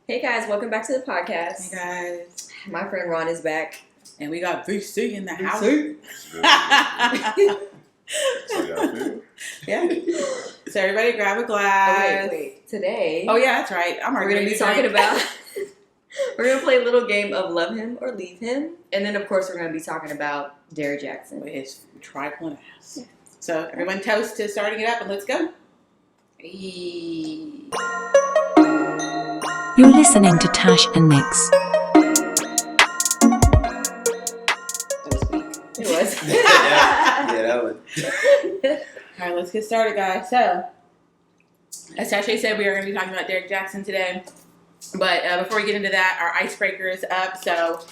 Hey guys, welcome back to the podcast. Hey guys. My friend Ron is back. And we got VC in the house. So y'all feel? Yeah. So everybody grab a glass. Wait. Today. Oh yeah, that's right. We're going to be talking about. We're going to play a little game of love him or leave him, and then of course we're going to be talking about Derrick Jaxn. with his trifling ass. Yeah. So everyone toast to starting it up and let's go. Hey. You're listening to Tash and Nix. That was weak. It was. Yeah, that was. All right, let's get started, guys. So, as Tash said, we are going to be talking about Derrick Jaxn today. But before we get into that, our icebreaker is up. So,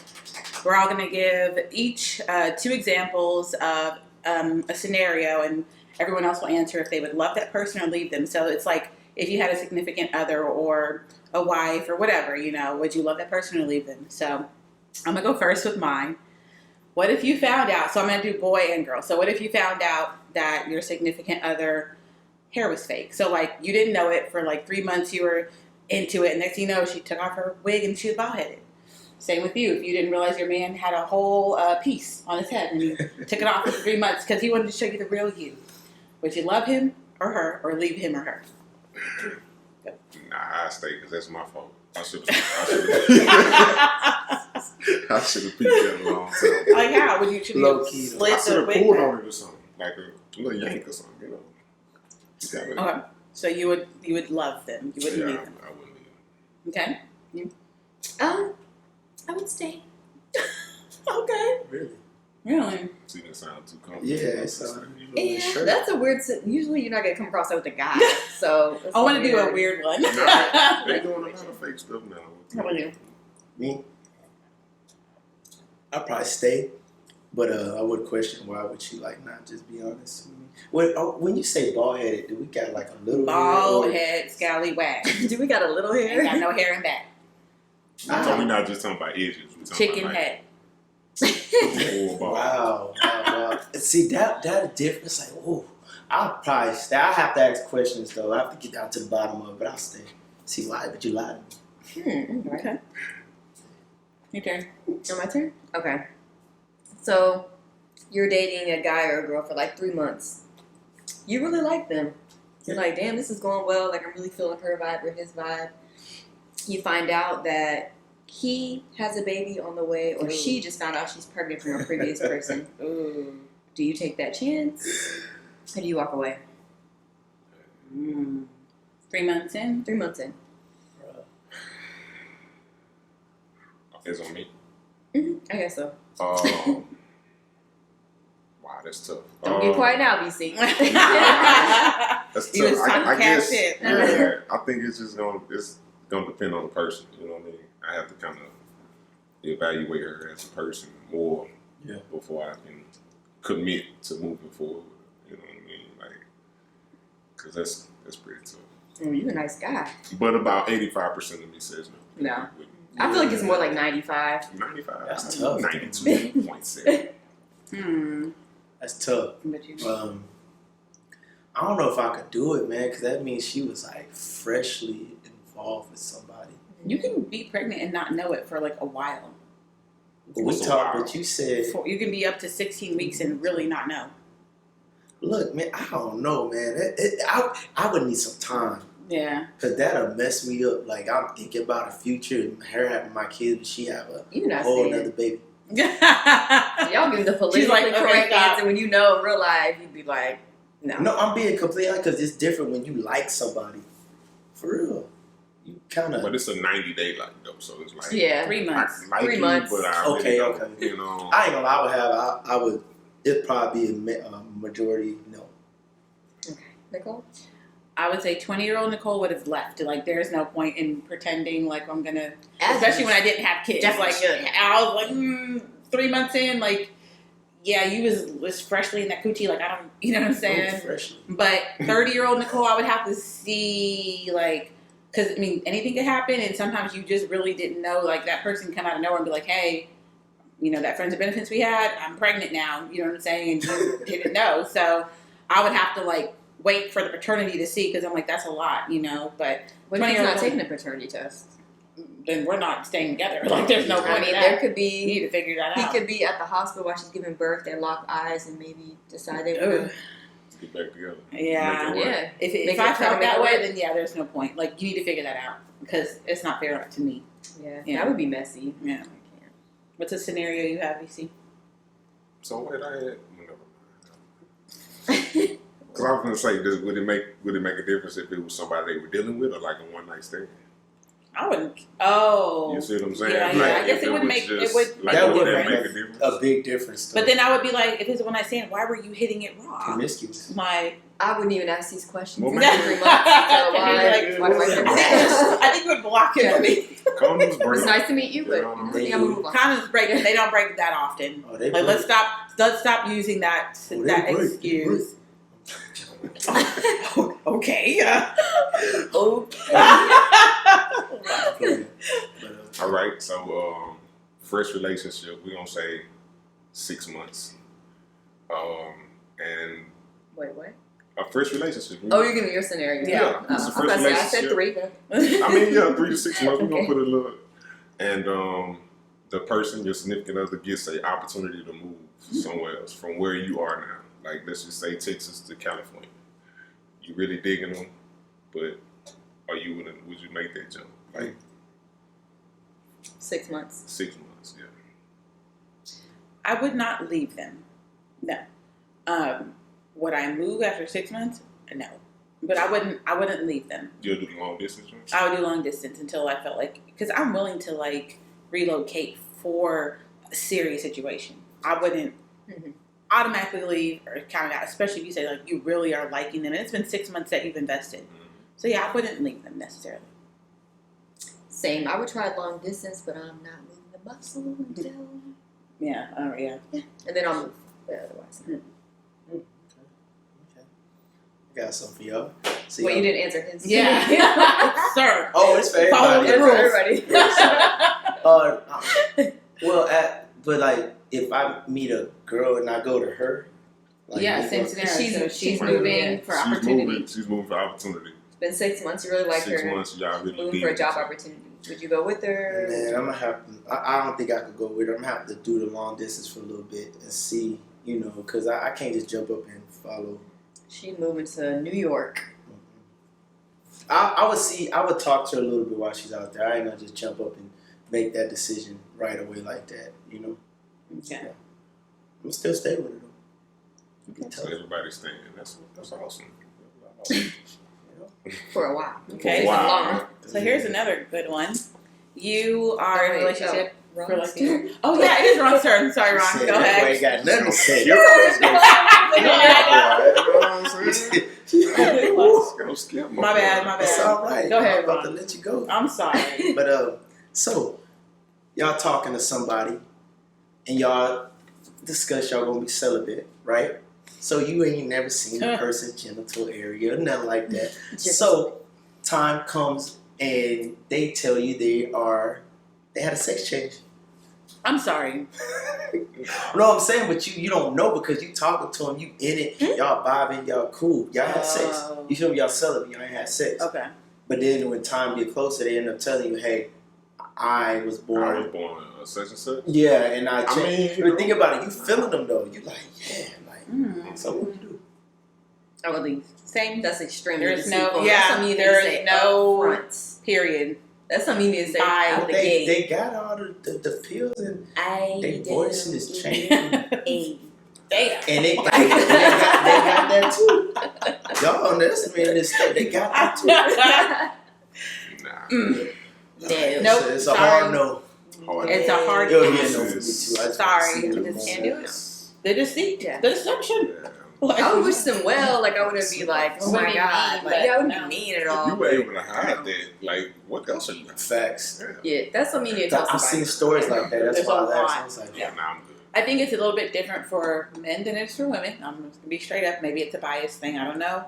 we're all going to give each 2 examples of a scenario, and everyone else will answer if they would love that person or leave them. So, it's like if you had a significant other or a wife or whatever, you know, would you love that person or leave them? So, I'm going to go first with mine. What if you found out, so I'm going to do boy and girl. So what if you found out that your significant other hair was fake? So like you didn't know it for like 3 months, you were into it, and next thing you know, she took off her wig and she was bald-headed. Same with you. If you didn't realize your man had a whole piece on his head and you took it off for 3 months because he wanted to show you the real you. Would you love him or her or leave him or her? Nah, I stay because that's my fault. I should have peeped that a long time. Like how? Would you Low key, split I should the have wig pulled back? on it or something, like a little yank or something, you know. Okay. So you would love them. You wouldn't leave them. I wouldn't leave them. Okay. I would stay. Okay. Really? Really? See, that sound too comfortable. Yeah, Yeah, that's a weird. Usually, you're not gonna come across that with a guy. So I want to do a weird one. Nah, they doing a lot of fake stuff now. How about you? Me, I'd probably stay, but I would question why would she like not just be honest with me. When you say bald headed, do we got like a little Bald hair? head, scallywag. Do we got a little hair? Ain't got no hair in back. So we're not just talking about edges. We're talking Chicken about, head. Full ball. Wow. See that difference. It's like, oh, I'll probably stay. I have to ask questions though. I have to get down to the bottom of it, but I'll stay. See why? But you lied to me. Okay. Your turn. My turn? Okay. So, you're dating a guy or a girl for like 3 months. You really like them. You're like, damn, this is going well. Like, I'm really feeling her vibe or his vibe. You find out that he has a baby on the way, or she just found out she's pregnant from a previous person. Ooh. Do you take that chance? Or do you walk away? 3 months in. 3 months in. It's on me. I guess so. Wow, that's tough. Don't get quiet now, BC. That's tough. You was talking I cash guess. shit. Yeah, I think it's just gonna depend on the person. You know what I mean? I have to kind of evaluate her as a person more before I can commit to moving forward. You know what I mean? Like, because that's pretty tough. You're a nice guy. But about 85% of me says no. No. I feel like it's more like 95. 95. That's tough. 92.7. That's tough. But you. I don't know if I could do it, man, because that means she was like freshly involved with somebody. You can be pregnant and not know it for like a while. But What's a while? but you said, You can be up to 16 weeks and really not know. look, man, I don't know, man. I would need some time. Yeah. Because that'll mess me up. Like, I'm thinking about the future and her having my kids, but she have a You're not whole saying. nother baby. Y'all give the politically like, okay, correct stop. answer when you know in real life, you'd be like, no. No, I'm being completely honest because it's different when you like somebody. For real. You kind of... But it's a 90-day like though, so it's like 3 months. I like 3 you, months. but I Okay, really don't, okay. you know. I ain't gonna lie, I would... It'd probably be a majority no. Okay. Nicole? I would say 20-year-old Nicole would have left. Like, there's no point in pretending like I'm gonna, As especially you when I didn't have kids. definitely Like, should. I was like 3 months in, like, yeah, you was freshly in that coochie. Like, I don't, you know what I'm saying? Freshly. But 30-year-old Nicole, I would have to see, like, because, I mean, anything could happen, and sometimes you just really didn't know. Like, that person come out of nowhere and be like, hey, you know, that friends of benefits we had, I'm pregnant now. You know what I'm saying? And you didn't know. So I would have to, like, wait for the paternity to see, because I'm like, that's a lot, you know. But What if he's 20-year-old not taking a paternity test? then we're not staying together. Like, there's no I point mean, in there that. could You need be. to figure that He out. could be at the hospital while she's giving birth. They lock eyes and maybe decide they Ugh. would. Get back together. Yeah. Make it work. Yeah. If Make I it- try to felt make that it way, work. then yeah, there's no point. Like, you need to figure that out because it's not fair to me. Yeah. Yeah. That would be messy. Yeah. I can't. What's a scenario you have, VC? So what I had, because I was gonna say, would it make a difference if it was somebody they were dealing with or like a one night stand? I wouldn't. Oh. You see what I'm saying? Yeah, Like, I guess if it would was make just, it would. like, That would would that make make a difference? a big difference. But then I would be like, if it's a one night stand, why were you hitting it raw? Promiscuous. My. I wouldn't even ask these questions. Well, in maybe- 3 months. So Like, why do I care? I think you would block it. Yeah. I mean, Condoms break. It's nice to meet you, but You know what I I mean? think I'm gonna move on. condoms break. They don't break that often. Oh, they Like, break. let's stop using that Oh, they that break. They excuse. Okay. Okay. All right, so fresh relationship, we're gonna say 6 months. And Wait, what? a fresh relationship. Oh, you're giving your scenario. Yeah, Oh, it's a I first thought I said relationship. 3. I mean, yeah, 3 to 6 months. We're gonna Okay. put a little, and the person, your significant other, gets an opportunity to move somewhere else from where you are now. Like, let's just say Texas to California. You really digging them, but would you make that jump? Like 6 months. 6 months, yeah. I would not leave them. No. Would I move after 6 months? No. But I wouldn't leave them. You'll do the long distance jump? I would do long distance until I felt like, because I'm willing to like relocate for a serious situation. I wouldn't Mhm. automatically leave or count it out, especially if you say like you really are liking them and it's been 6 months that you've invested. So yeah, I wouldn't leave them necessarily. Same. I would try long distance, but I'm not moving the muscle until. Yeah. Oh yeah. And then I'll move. But otherwise. Okay. I got something for y'all. See Well, y'all. you didn't answer his. Yeah. Sir. Oh, it's for Follow everybody. the rules. Everybody. But like, if I meet a girl and I go to her, like, Yeah, we same go- scenario. She's So moving for She's opportunity. moving. She's moving for opportunity. It's been 6 months. You really like 6 her. months, y'all really Moving dig for a job each other. opportunity. Would you go with her? Man, I'm gonna have to. I don't think I could go with her. I'm gonna have to do the long distance for a little bit and see, because I can't just jump up and follow. She moving to New York. I would talk to her a little bit while she's out there. I ain't gonna just jump up and make that decision right away like that. Okay. I'm still stay with her though. Be So tough. everybody's staying. That's awesome. For a while. Okay. Wow. So here's another good one. You are in a relationship for like Ron's a year. Oh yeah, it is Ron's turn. Sorry, Ron. Said Go that ahead. boy ain't got nothing to say. You know My what I'm saying? Go skip bad. It's all right. Go ahead, I'm about to Ron. let you go. I'm sorry. But so y'all talking to somebody and y'all discuss y'all gonna be celibate, right? So you ain't never seen a person's genital area or nothing like that. So time comes and they tell you they had a sex change. I'm sorry. No, I'm saying, but you don't know because you talking to them, you in it, y'all vibing, y'all cool, y'all had sex. Oh. You feel me? Y'all celibate, y'all ain't had sex. Okay. But then when time get closer, they end up telling you, hey, I was born. I was born such and such. Yeah, and I I changed. mean, But think about it, you feeling them though. You like, yeah, like. Mm. So what you do? I would leave. Same. That's extremely There's deceitful. no- That's yeah, something you need there to is say no- upfront. Period. That's something you need to say I- out the gate. They got all the pills and I they voicing is don't changing. A. Damn. And they got that too. Y'all underestimating this stuff. They got that too. Nah. Mm. No. It's a sorry. hard no. Hard. It's a hard Yo, no. yeah, no for me too. I just Sorry, wanna see I them just going. can't do it. The deceit. Yeah. The deception. Yeah. Like, I would wish them well. Like I wouldn't be like, oh Wouldn't my be god. mean, Like, but yeah, I wouldn't no. be mean at If all. you were able to hide that, like, what else are you gonna Facts. Yeah, that's something you need to tell I've somebody. seen stories like that. That's There's why a I was asking. lot. It's like, Yeah, nah, I'm good. I think it's a little bit different for men than it is for women. I'm just gonna be straight up. Maybe it's a bias thing. I don't know,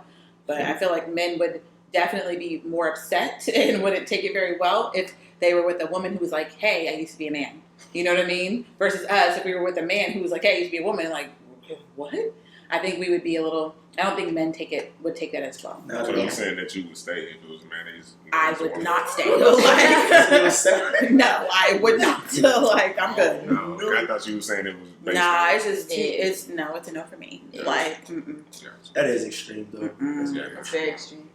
but I feel like men would definitely be more upset and wouldn't take it very well if they were with a woman who was like, "Hey, I used to be a man." You know what I mean? Versus us, if we were with a man who was like, "Hey, I used to be a woman," like, what? I think we would be a little. I don't think men would take that as well. No, So I'm saying that you would stay if it was a mayonnaise. I would not stay. No, I would not. Like, I'm good. No, I thought you were saying it was. Based Nah, on- it's just it's a no for me. Yeah. Like, That is extreme, though. Yeah, That's very extreme.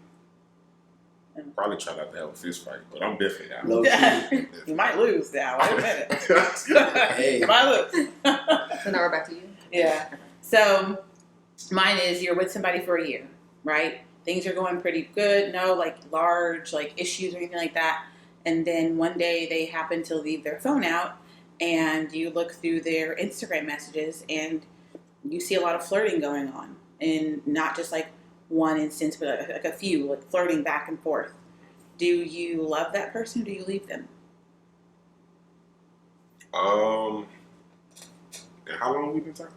probably try not to have a fist fight, but I'm definitely out. Low key. you might lose now. Wait a minute. Hey. You might lose. So now we're back to you. Yeah. So mine is you're with somebody for a year, right? Things are going pretty good. No, like large like issues or anything like that. And then one day they happen to leave their phone out, and you look through their Instagram messages and you see a lot of flirting going on, and not just like one instance, but like a few, like flirting back and forth. Do you love that person? Or do you leave them? And how long we been talking?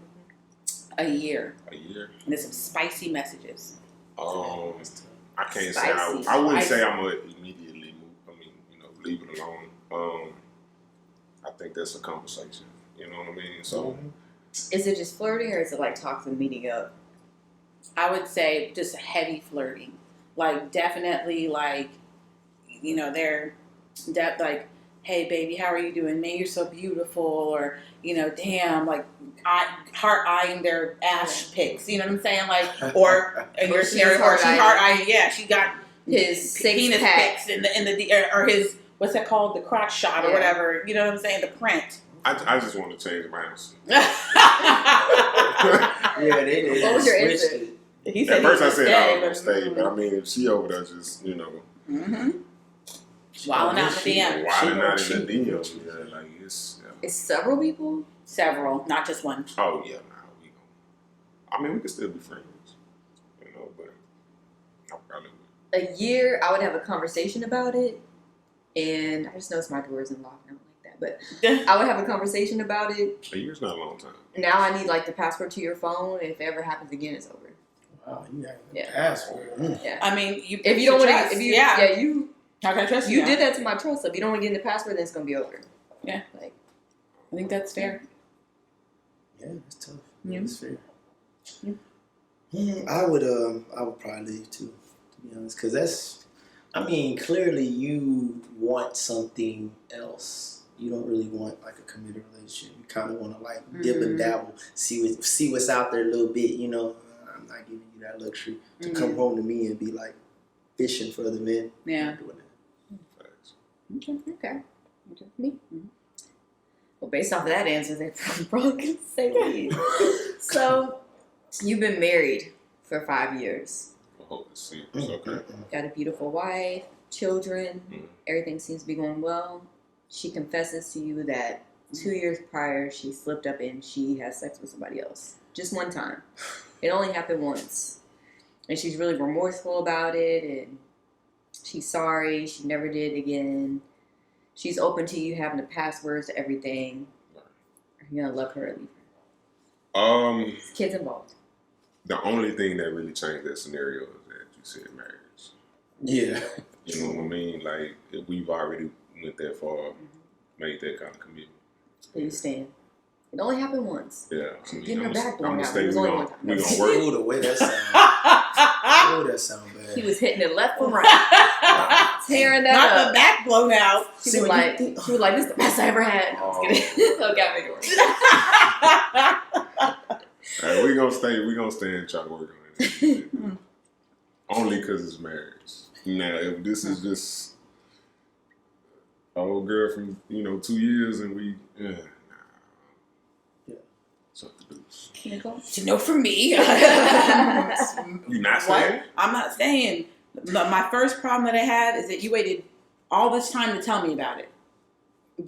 A year. A year. And there's some spicy messages. I can't say Spicy. I wouldn't say Spicy. I'm gonna immediately move. I mean, leave it alone. I think that's a conversation. You know what I mean? So Is it just flirting, or is it like talking, meeting up? I would say just heavy flirting. Like, definitely, like, they're like, hey, baby, how are you doing? Man, you're so beautiful. Or, damn, like, heart eyeing their ass pics. You know what I'm saying? Like, or in your Or she's scenario, or she heart-eyeing. heart eyeing. Yeah, she got His penis six-pack. pics in the or his, what's that called? The crotch shot or Yeah. whatever. You know what I'm saying? The print. I just want to change my answer. Yeah, they did. What was your Switched answer? it. He said At first he I was said gonna I was gonna stay, stay, but I mean, if she over there just Wilding out in the She- DM. wilding out she- in the DM, yeah, like it's. It's several people. Several, not just one. Oh yeah, we gonna. I mean, we could still be friends, but I probably would. A year, I would have a conversation about it, and I just noticed my door isn't locked. I don't like that, but I would have a conversation about it. A year's not a long time. Now I need like the password to your phone. If it ever happens again, it's over. Wow, you got the Yeah. password. I mean, If you don't want trust. to, if you, yeah, you how can I trust you? you now? did that to my trust. So if you don't want to get in the password, then it's gonna be over. Yeah. Like, I think that's fair. Yeah, it's tough. Yeah. It's fair. Yeah. I would probably leave too, to be honest, because clearly you want something else. You don't really want like a committed relationship. You kind of want to like dip and dabble, see what's out there a little bit. I'm not giving you that luxury to come home to me and be like fishing for other men. I'm Yeah. not doing that. Facts. okay. Me. Well, based off of that answer, they're probably gonna say me. So, you've been married for 5 years. I hope it's okay. Got a beautiful wife, children. Mhm. Everything seems to be going well. She confesses to you that 2 years prior, she slipped up and she has sex with somebody else. Just one time. It only happened once. And she's really remorseful about it, and she's sorry. She never did it again. She's open to you having the passwords to everything. Are you gonna love her or leave her? There's kids involved. The only thing that really changed that scenario is that you said marriage. Yeah. You know what I mean? Like, if we've already went that far, made that kind of commitment. Where you stand. It only happened once. Yeah, Getting her back door I'm now. gonna stay. It was We only gonna one time. we gonna work. Ooh, the way that sounds. Oh, that sounds bad. He was hitting it left and right, tearing that Not up. the back blown out. She was like, "This is the best I ever had." No, I'm just kidding. Okay, I'll make it work. We gonna stay. We gonna stay and try to work on it. Only because it's marriage. Now, if this is just an old girl from 2 years and we, something to do. No, for me. You not saying? What? I'm not saying. My first problem that I had is that you waited all this time to tell me about it.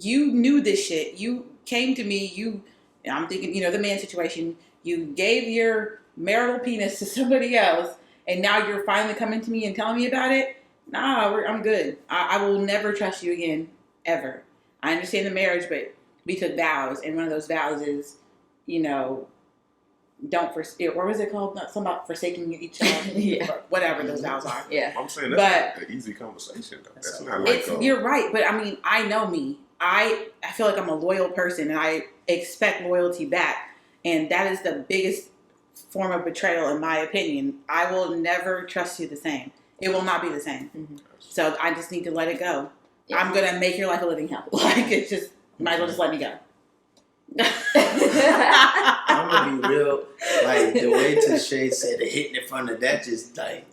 You knew this shit. You came to me. I'm thinking, the man situation. You gave your marital penis to somebody else, and now you're finally coming to me and telling me about it. Nah, I'm good. I will never trust you again, ever. I understand the marriage, but we took vows, and one of those vows is, don't forsake, or was it called? Not something about forsaking each other. Yeah. Or whatever those vows are. Yeah. I'm saying that's not an easy conversation, though. That's not like You're right, but I mean, I know me. I feel like I'm a loyal person, and I expect loyalty back, and that is the biggest form of betrayal, in my opinion. I will never trust you the same. It will not be the same. Mm-hmm. So I just need to let it go. Yeah. I'm going to make your life a living hell. Like, it's just, might as well just let me go. I'm gonna be real. Like the way Tashay said it, hitting it from the that just I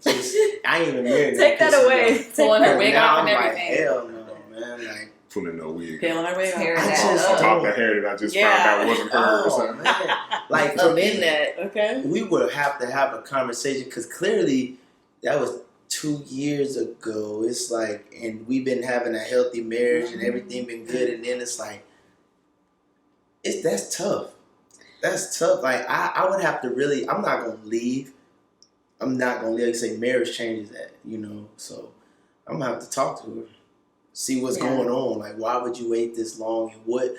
ain't even married. Take that away. Pulling her wig now off and I'm like, everything. hell no, man. Like Pulling no wig. Peeling her wig Tearing off. that just up. Top the hair that I just Yeah. found out wasn't her or oh something. man, like I'm for in me, that. Okay. we would have to have a conversation because clearly that was 2 years ago. It's like, and we've been having a healthy marriage and everything been good, and then it's like, that's tough. That's tough. Like I would have to really. I'm not gonna leave. I'm not gonna leave. Like say marriage changes that, you know. So I'm gonna have to talk to her, see what's Yeah. going on. Like why would you wait this long, and where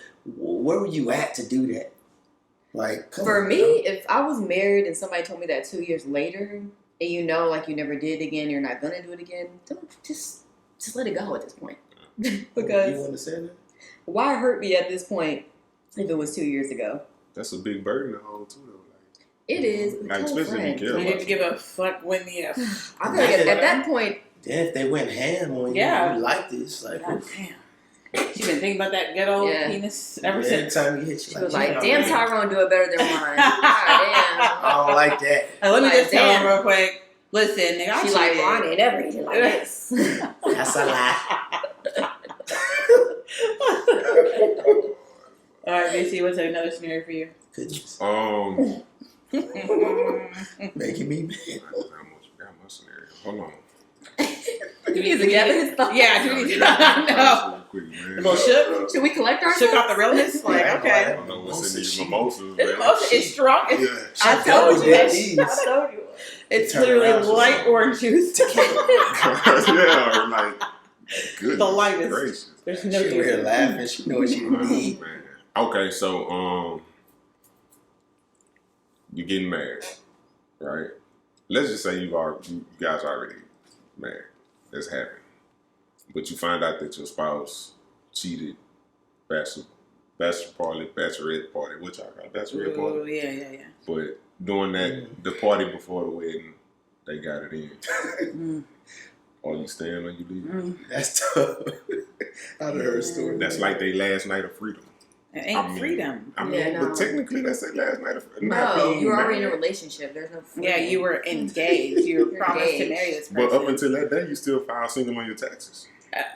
were you at to do that? Like come For on, me, bro. if I was married and somebody told me that 2 years later, and you know, like you never did again, you're not gonna do it again, don't just let it go at this point. you Because want to say that? why hurt me at this point if it was 2 years ago? That's a big burden to hold too, though. It is. Like, Tell a especially if you friend. care. You need to give a fuck when the I feel like at that point, Then if they went ham on you, Yeah. you like this, like God damn. She's been thinking about that good old Yeah. penis ever every since. time you hit, you she was like, like, "Damn, "Damn, man, Tyrone do it better than mine." God I don't like that." Let me Like, just tell him damn. real quick. Listen, nigga, damn. I She like, cheated. "Ron ain't ever eating like this." That's a lie. All right, BC, what's another scenario for you? Goodness, making me mad. I almost forgot my scenario. Hold on. He's together his thoughts. Yeah, do we need to know? Quick, man. A little shook? Should we collect ourselves? Shook off the realness? Like, I okay. don't know what's in these She- mimosas. This man. emotion is strong. Yeah. I She told doubled you. that cheese. I told you. It's Turn literally around, light orange juice. Yeah, like, goodness The lightest. gracious. There's She no over here juice. laughing. She know what she Oh, need. man. Okay, so you getting married, right? Let's just say you guys already married. That's happened. But you find out that your spouse cheated, bachelor party, bachelorette party, which I got bachelorette Ooh, party. yeah. But doing that, the party before the wedding, they got it in. Mm, Are you staying or you leaving? mm. That's tough. I've heard a story. That's like their last night of freedom. It ain't I mean, freedom. I mean, Yeah, no. but technically that's their last night of freedom. No, you were already in a relationship. There's no freedom. Yeah, you were engaged. You were You're promised to engaged. marry this person. But up until that day, you still file single on your taxes.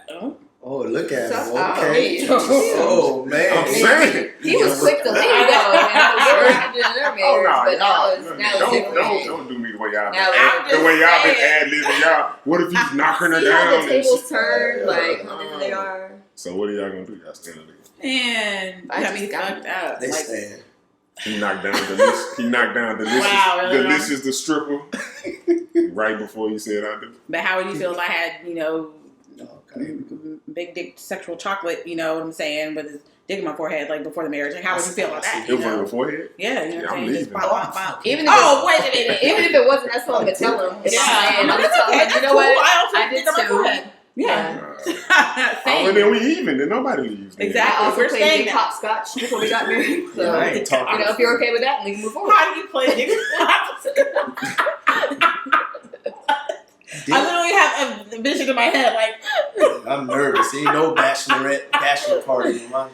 Oh. Oh, look at Shut him. up. Okay. Oh, Oh, man. I'm saying. He was quick to leave though. And I was happy in their marriage, but now it's different. Don't do me the way y'all Now been. it's The way y'all been saying. ad-libbing y'all. What if he's knocking her See how down? the and tables shit? turn, like how different they are. So what are y'all gonna do? Y'all stand there. Man, I got just me got- fucked up. They Like, stand. He knocked down Delicious. He knocked down Delicious. Wow, really? Delicious the stripper. Right before he said I do. but how would you feel if I had, Okay. big dick sexual chocolate, you know what I'm saying, with his dick in my forehead, like before the marriage? Like, how would you feel about that? It was on your forehead. Yeah, you know what Yeah, I'm I'm saying? Just leaving. bop, bop, bop. Even if Wait a minute. even if it wasn't, that's what I'm gonna tell him. It's Yeah, fine. I'm gonna that's tell okay. him. You That's know cool. what? I also I did did on my too. forehead. Yeah. Oh, Same. and then we even. Then nobody leaves. then. Exactly. I also We're played staying big now. hopscotch before we got married. So Yeah, I ain't talking. you know, if you're okay with that, we can move forward. How do you play dick? I literally have a vision in my head, like, I'm nervous. Ain't no bachelor party. in my-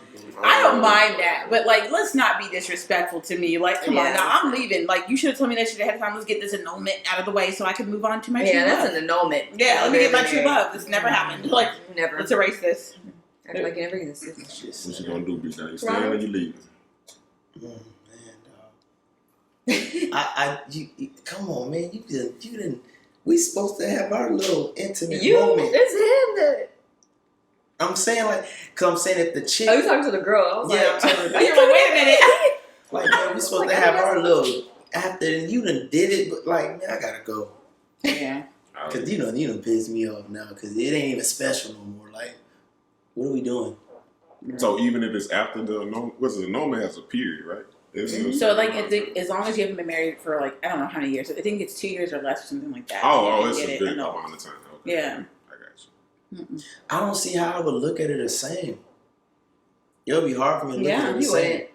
I don't mind that, but like, let's not be disrespectful to me. Like, come on, Yeah. now I'm leaving. Like, you should have told me that shit ahead of time. Let's get this annulment out of the way so I can move on to my true Yeah, love. that's an annulment. Yeah, let me get my true love. This never happened. Like, Never. let's erase this. Act like you never existed. What you gonna do, big guy? You staying or you leaving? Man, dog. You come on, man. You didn't. We supposed to have our little intimate moment. It's him that. I'm saying cause I'm saying if the chick, Oh, you talking to the girl? I was yeah, I'm like, telling You're you, like, wait a minute. like man, we supposed to have our little after, and you done did it, but like man, I gotta go, Yeah. cause you done pissed me off now, cause it ain't even special no more. Like, what are we doing? So even if it's after the annulment has a period, right? So, like, as long as you haven't been married for, like, I don't know how many years. I think it's 2 years or less or something like that. Oh, You it's can a get good it annulled. amount of time. Okay. Yeah. I got you. I don't see how I would look at it the same. It'll be hard for me to look Yeah, at it the you same. wouldn't.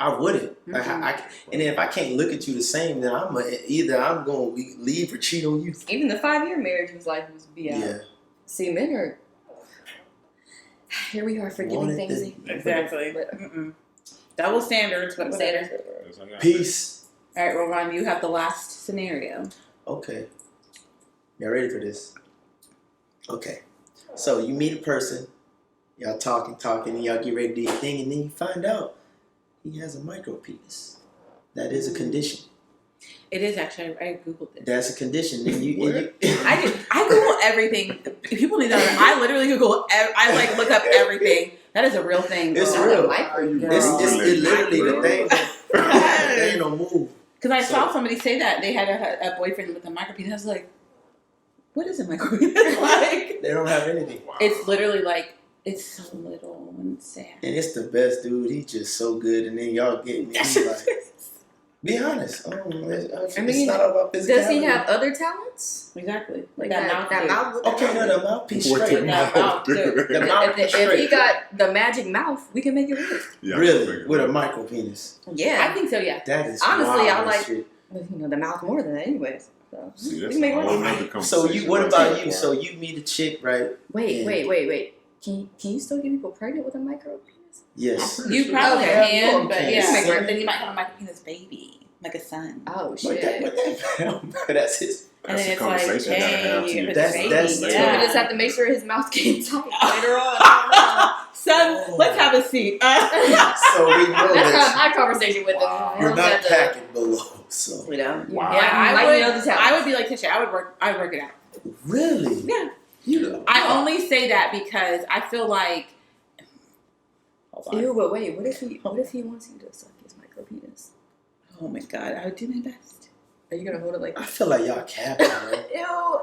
I wouldn't. Mm-hmm. And then if I can't look at you the same, then I'm going to leave or cheat on you. Even the 5-year marriage was like was be out. Yeah. See, men are. Here we are forgiving things. Exactly. But, double standards, but whatever. Peace. All right, Rowan, you have the last scenario. Okay. Y'all ready for this? Okay. So you meet a person, y'all talking, and y'all get ready to do your thing, and then you find out he has a micro penis. That is a condition. It is actually. I googled it. That's a condition. And I Google everything. People need to know. I literally Google. I like look up everything. That is a real thing. It's girl. real. Micro. It's literally the thing. The thing don't move. Because I saw somebody say that they had a boyfriend with a micro penis. I was like, what is a micro penis like? They don't have anything. Wow. It's literally like it's so little and it's sad. And it's the best, dude. He's just so good. And then y'all get me. He's like, be honest. It's not all about physicality. Does he have other talents? Exactly. Like that mouth. Okay, no, the mouthpiece What straight. the mouth? mouth Dude. do? The mouth is If he straight. got the magic mouth, we can make it work. Yeah, Really? With a micro penis. Yeah. I think so. Yeah. That is Honestly, wild I like- shit. The mouth more than that, anyways. So See, we that's can make a it whole work. nother So conversation what right about there. you? So you meet a chick, right? Wait. Can you still get people pregnant with a micro penis? Yes. You probably Okay, can, cool. but Okay. yeah, then you might have a micro penis baby, like a son. Oh But shit. that's his. And That's then a it's like, conversation I gotta have hey, to if you. it's a That's- baby, that's- So yeah. we just have to make sure his mouth gets tight later on. Son, let's have a seat. So we know That's that not my conversation with Wow. them. you're not packing below. So You know. Wow. Yeah, I I know the would. talent. I would be like Tisha. I would work it out. really, Yeah. you know. I only say that because I feel like. Hold on. Ew, but wait. What if he wants you to suck his micro penis? Oh my god, I would do my best. Are you gonna hold it like? I feel like y'all capping, man. Ew.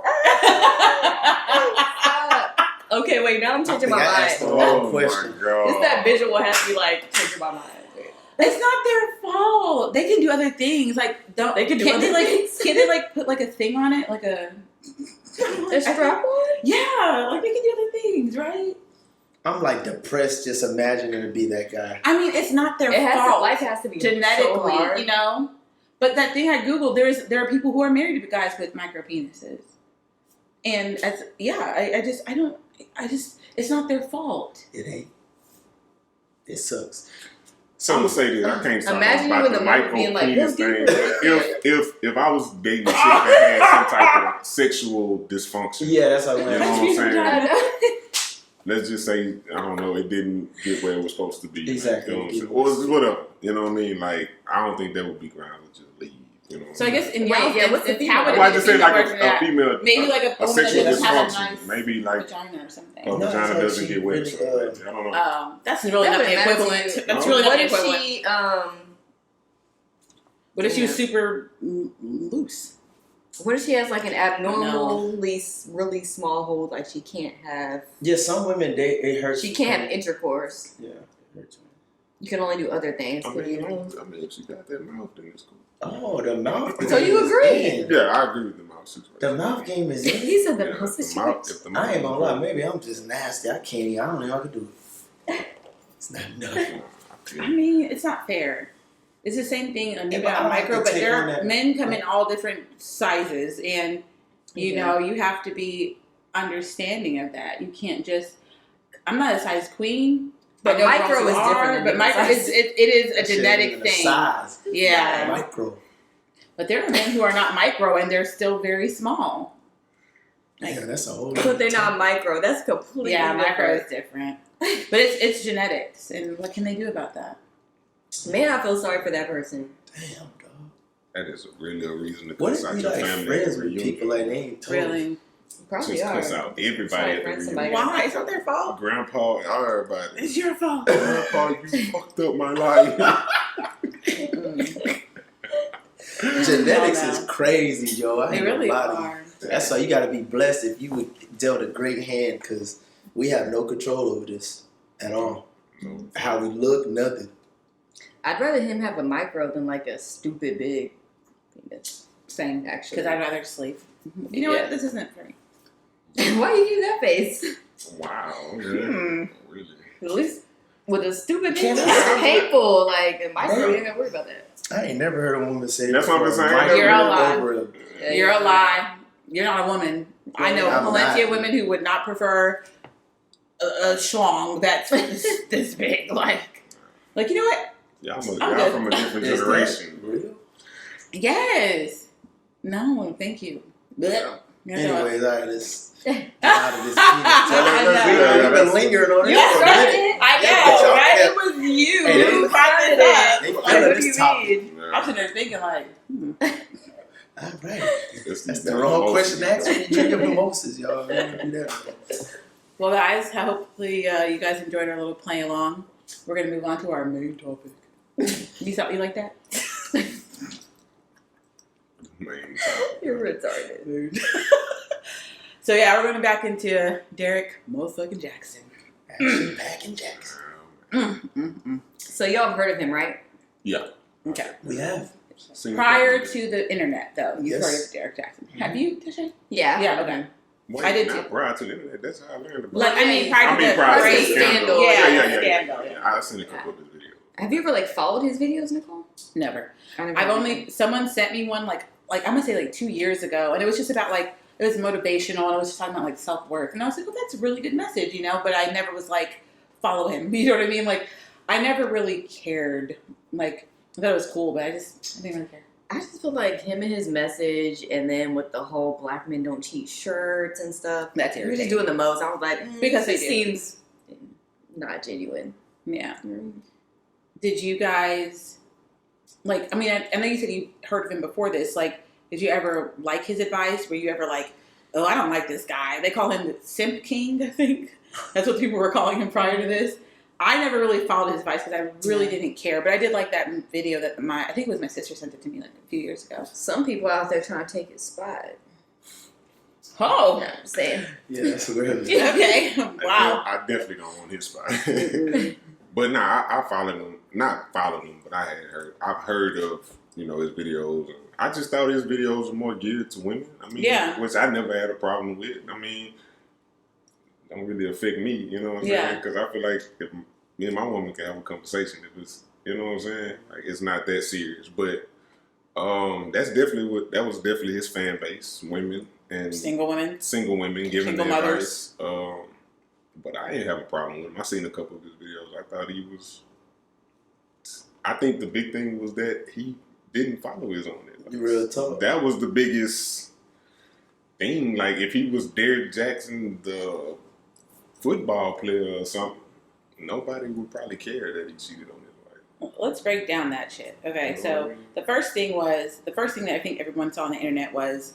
Okay, wait. Now I'm changing my think I mind. asked the wrong Oh question. my god. It's that visual has me like changing my mind. It's not their fault. They can do other things. Like don't They can do can't other they like things. can't they like put like a thing on it like a A strap on? yeah like they can do other things, right? I'm like depressed just imagining to be that guy. I mean, it's not their It has fault to, life has to be genetically, so hard. you know. But that thing I googled, there are people who are married to guys with micro penises, and I just it's not their fault. It ain't. It sucks. So I'm gonna say this, I can't talk Imagine about you in the the moment micro being like, penis "Let's thing. do If I was dating a chick that had some type of sexual dysfunction, Yeah, that's how you know it what I'm saying? I know. Let's just say, I don't know, it didn't get where it was supposed to be. Exactly. You know what I'm saying? Or it's whatever. You know what I mean? Like, I don't think that would be ground to just leave. You know what So I I mean? guess in Wait, y'all's yeah, what's the instance, how would female? Well, I it just be say like versus a that? female, Maybe like a a woman that sexual doesn't have a dysfunction. nice Maybe like vagina or something. a No, vagina it's like doesn't she get wet. or really, something like that. I don't know. That's really That not would the imagine- equivalent. That's No. really not What the if equivalent. she What if she was Yeah. super loose? What if she has like an abnormally really small hole, like she can't have, Yeah, some women it hurts. she can't have intercourse. Yeah, it hurts. You can only do other things. I mean, if she got that mouth, then it's cool. Oh, the mouth. So you game is agree? in. Yeah, I agree with the mouth situation. The mouth game is in. He said the Yeah, most if the mouth, if the mouth I ain't gonna lie. Maybe I'm just nasty. I can't. I don't know how I can do it. It's not enough. I mean, it's not fair. It's the same thing on Yeah, maybe but I on don't have micro, to but take there on are that- men come in all different sizes, and you know you have to be understanding of that. You can't just. I'm not a size queen, But I know micro girls is who different are, than but the micro size. it is a That shit genetic ain't even a thing. Size. Yeah, Micro. but there are men who are not micro and they're still very small. Like, Yeah, that's a whole. But they're not micro. That's completely yeah, micro different. is different, but it's genetics, and what can they do about that? Man, I feel sorry for that person. Damn, dog. That is really a reason to What cuss if out we your like family. friends at the with reunion. people like they ain't told? Really? Probably Just are. cuss out everybody Sorry, at the friends, reunion. somebody- Why? It's not their fault. Grandpa, everybody. It's your fault. Grandpa, you fucked up my life. Genetics No, no. is crazy, Joe. I They ain't really gonna lie to you. are. That's why you got to be blessed if you would dealt a great hand, because we have no control over this at all. No. How we look, nothing. I'd rather him have a micro than like a stupid big penis. Same, Actually. because I'd rather sleep. You know Yeah. what? This isn't for me. Why you give that face? Wow. Hmm. Really? At least with a stupid Can bitch. I It's say- painful. Like in my Man. story, I ain't gotta worry about that. I ain't never heard a woman say That's what I'm saying. Microwave You're a lie. over a- Yeah, You're a lie. You're not a woman. I know I'm plenty of not. women who would not prefer a schlong that's this big. Like you know what? Y'all I'm good. from a different Is that generation. real? Yes. No, thank you. Blech. Anyways, all right, let's I out of this. know. We've been lingering on it You for a started minute. it. I Yeah, know, but y'all right? kept- It was you. Hey, You they- brought it up. they Like, feeling what this do you topic. mean? Yeah. I'm sitting there thinking like, All right. It's That's that the wrong emotion. question to ask when you drink your mimosas, y'all. Don't do that. well, guys, hopefully you guys enjoyed our little play along. We're gonna move on to our main topic. You like that? Man, You're retarded. So yeah, we're going back into Derrick motherfucking Jaxn. Action packing Jackson. So y'all have heard of him, right? yeah. Okay. We have. Seen a Prior couple to the internet, though, you've Yes. heard of Derrick Jaxn. Have you, Tasha? Yeah. Yeah. Okay. of- Wait, I did not too. prior to the internet. That's how I learned about Like, it. I mean, prior to the prior to the crazy scandal. scandal. Yeah, scandal. Yeah. I've seen a couple of his videos. Have you ever like followed his videos, Nicole? Never. I never I've did. only someone sent me one like I'm gonna say like 2 years ago, and it was just about like it was motivational, and it was just talking about like self-worth, and I was like, well, that's a really good message, you know. But I never was like follow him. You know what I mean? Like I never really cared. Like I thought it was cool, but I didn't really care. I just feel like him and his message, and then with the whole black men don't cheat shirts and stuff. That's He was irritating. just doing the most. I was like, Because this they do. seems not genuine. Yeah. Did you guys like? I mean, I know you said you heard of him before this. Like, did you ever like his advice? Were you ever like, oh, I don't like this guy? They call him the Simp King, I think. That's what people were calling him prior to this. I never really followed his advice because I really didn't care. But I did like that video that I think it was my sister sent it to me like a few years ago. Some people out there trying to take his spot. Oh, You know what I'm saying? Yeah, that's real. okay. Wow. I definitely don't want his spot. But nah, I followed him. Not followed him, but I've heard of, his videos. I just thought his videos were more geared to women. I mean, Yeah. which I never had a problem with. I mean, don't really affect me, you know what I'm Yeah. saying? Because I feel like if me and my woman can have a conversation, if it's, you know what I'm saying? Like, it's not that serious. But that was definitely his fan base, women and Single women. single women giving Single their mothers. advice. But I didn't have a problem with him. I seen a couple of his videos. I thought he was. I think the big thing was that he didn't follow his own advice. You real talk. That was the biggest thing. Like if he was Derrick Jaxn, the football player or something, nobody would probably care that he cheated on his wife. Let's break down that shit. Okay, so the first thing that I think everyone saw on the internet was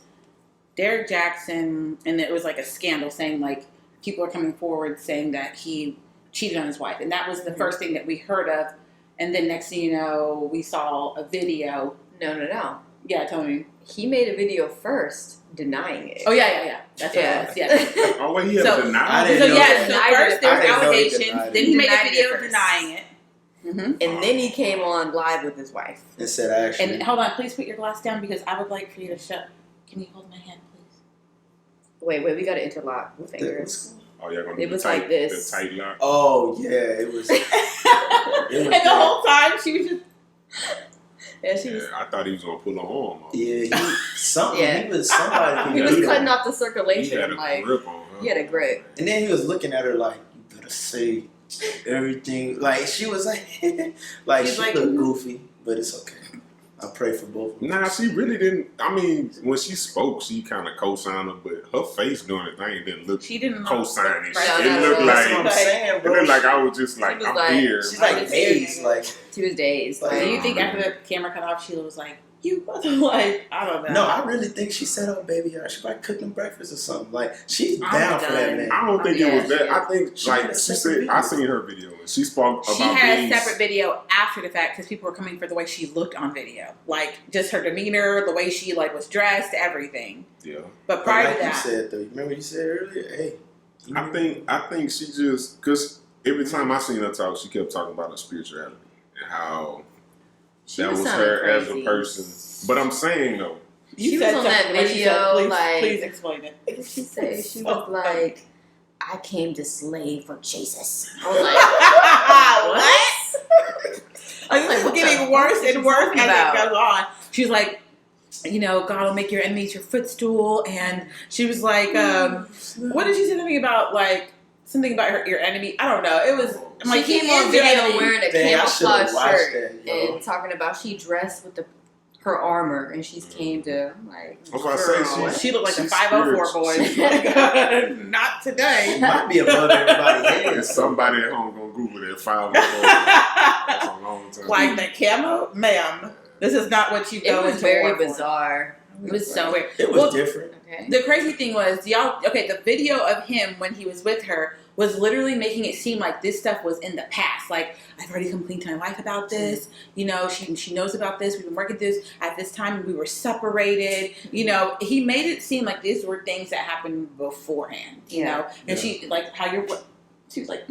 Derrick Jaxn, and it was like a scandal saying like people are coming forward saying that he cheated on his wife, and that was the first thing that we heard of. And then next thing you know, we saw a video. No. Yeah, tell me. He made a video first denying it. Oh yeah. That's what it was. Yeah. Oh, well, he had So- to deny I it. didn't So know yes, that. so I first there was didn't know he allegations. denied it. Then he made a Denied it video first. denying it. Mm-hmm. And then he came on live with his wife. And said actually. And hold on, please put your glass down because I would like for you to shut. Can you hold my hand, please? Wait, we got to interlock the fingers. Oh, yeah, gonna It do was the tight, like this. The tight lock. Oh yeah, it was. And the bad. whole time she was just. Yeah, she was. I thought he was gonna pull her arm off. Yeah, something. Yeah. He was somebody. He was beat cutting her. off the He circulation. had a Like grip on her. he had a grip. And then he was looking at her like, you better say everything. Like she was like, like She's she like, looked goofy, but it's okay. I pray for both of them. Nah, she really didn't. I mean, when she spoke, she kind of co-signed her, but her face doing the thing didn't look She didn't co-signing. No, It no, looked no. That's what I'm like saying, it bro. looked like I was just like was I'm like- here. She's like just days, saying. like To his days. Like, Like, Do you think after the camera cut off, Sheila was like, "You brother," like I don't know. no, I really think she set up baby her. She probably cooked him breakfast or something. Like she's I'm down for that done. man. I don't think it was that. I think She had like a she separate said, I video. seen her video and she spoke She about had being a separate video after the fact because people were coming for the way she looked on video, like just her demeanor, the way she like was dressed, everything. Yeah, But But prior like to that, you said though, you remember what you said earlier? Hey, I think she just because every time I seen her talk, she kept talking about her spirituality and how She that was was sounding her as a crazy. person. But I'm saying though, you She said was on that something where she video, said, please, like- please explain it. what did she say? She So was funny. like, I came to slave for Jesus. I was like, worse What is and she worse talking as about? it goes on. She's like, God will make your enemies your footstool. And she was like, what did she say something about, like, something about your enemy? I don't know. It was, I'm like, She came on video wearing a camouflage shirt and talking about she dressed with her armor and she's came to, I'm like, I was gonna say, girl. she looked like a she's 504 boy. Like, not today. She might be above everybody's head. There's somebody at home gonna Google that 504. That's a long time. Like the camo? Ma'am, this is not what you go It was into very war for. bizarre. It was so weird. It was different. Okay. The crazy thing was, the video of him when he was with her was literally making it seem like this stuff was in the past. Like, I've already come clean to my wife about this. She knows about this. We've been working this. At this time, we were separated. He made it seem like these were things that happened beforehand. And she, like, she was like,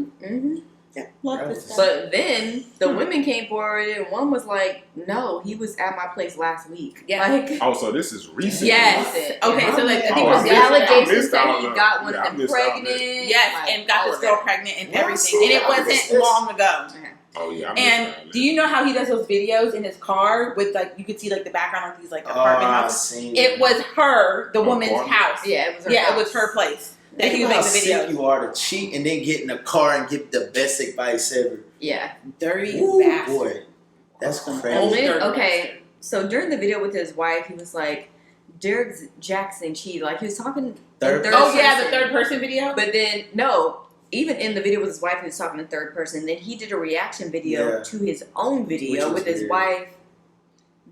yeah, love this stuff. But then the women came forward and one was like, no, he was at my place last week. Yeah. Like, Oh, so this is recent. Yes. Okay, so like, I think it Oh, was I the missed- I allegations missed that all he of got that. one Yeah, I of them missed all that. pregnant. yes, like, and got all this of girl that. pregnant and Yeah, I everything. see And it that. wasn't long ago. Oh yeah. I missed all And that. do you know how he does those videos in his car with, like, you could see, like, the background of these, like, Oh, apartment I houses? seen It was her, the woman's apartment? house. Yeah, it was her Yeah, house. it was her place that he Think would about make how the sick videos. you are to cheat and then get in a car and give the best advice ever. Yeah. Dirty Ooh, bastard. boy, that's Old crazy. dirty Okay, so during the video with his wife, he was like, Derrick Jaxn cheated. Like, he was talking in Third third Oh, yeah, the person. third person video? But then, no, even in the video with his wife, he was talking in third person. Then he did a reaction video Yeah. to his own Which video was with his weird. wife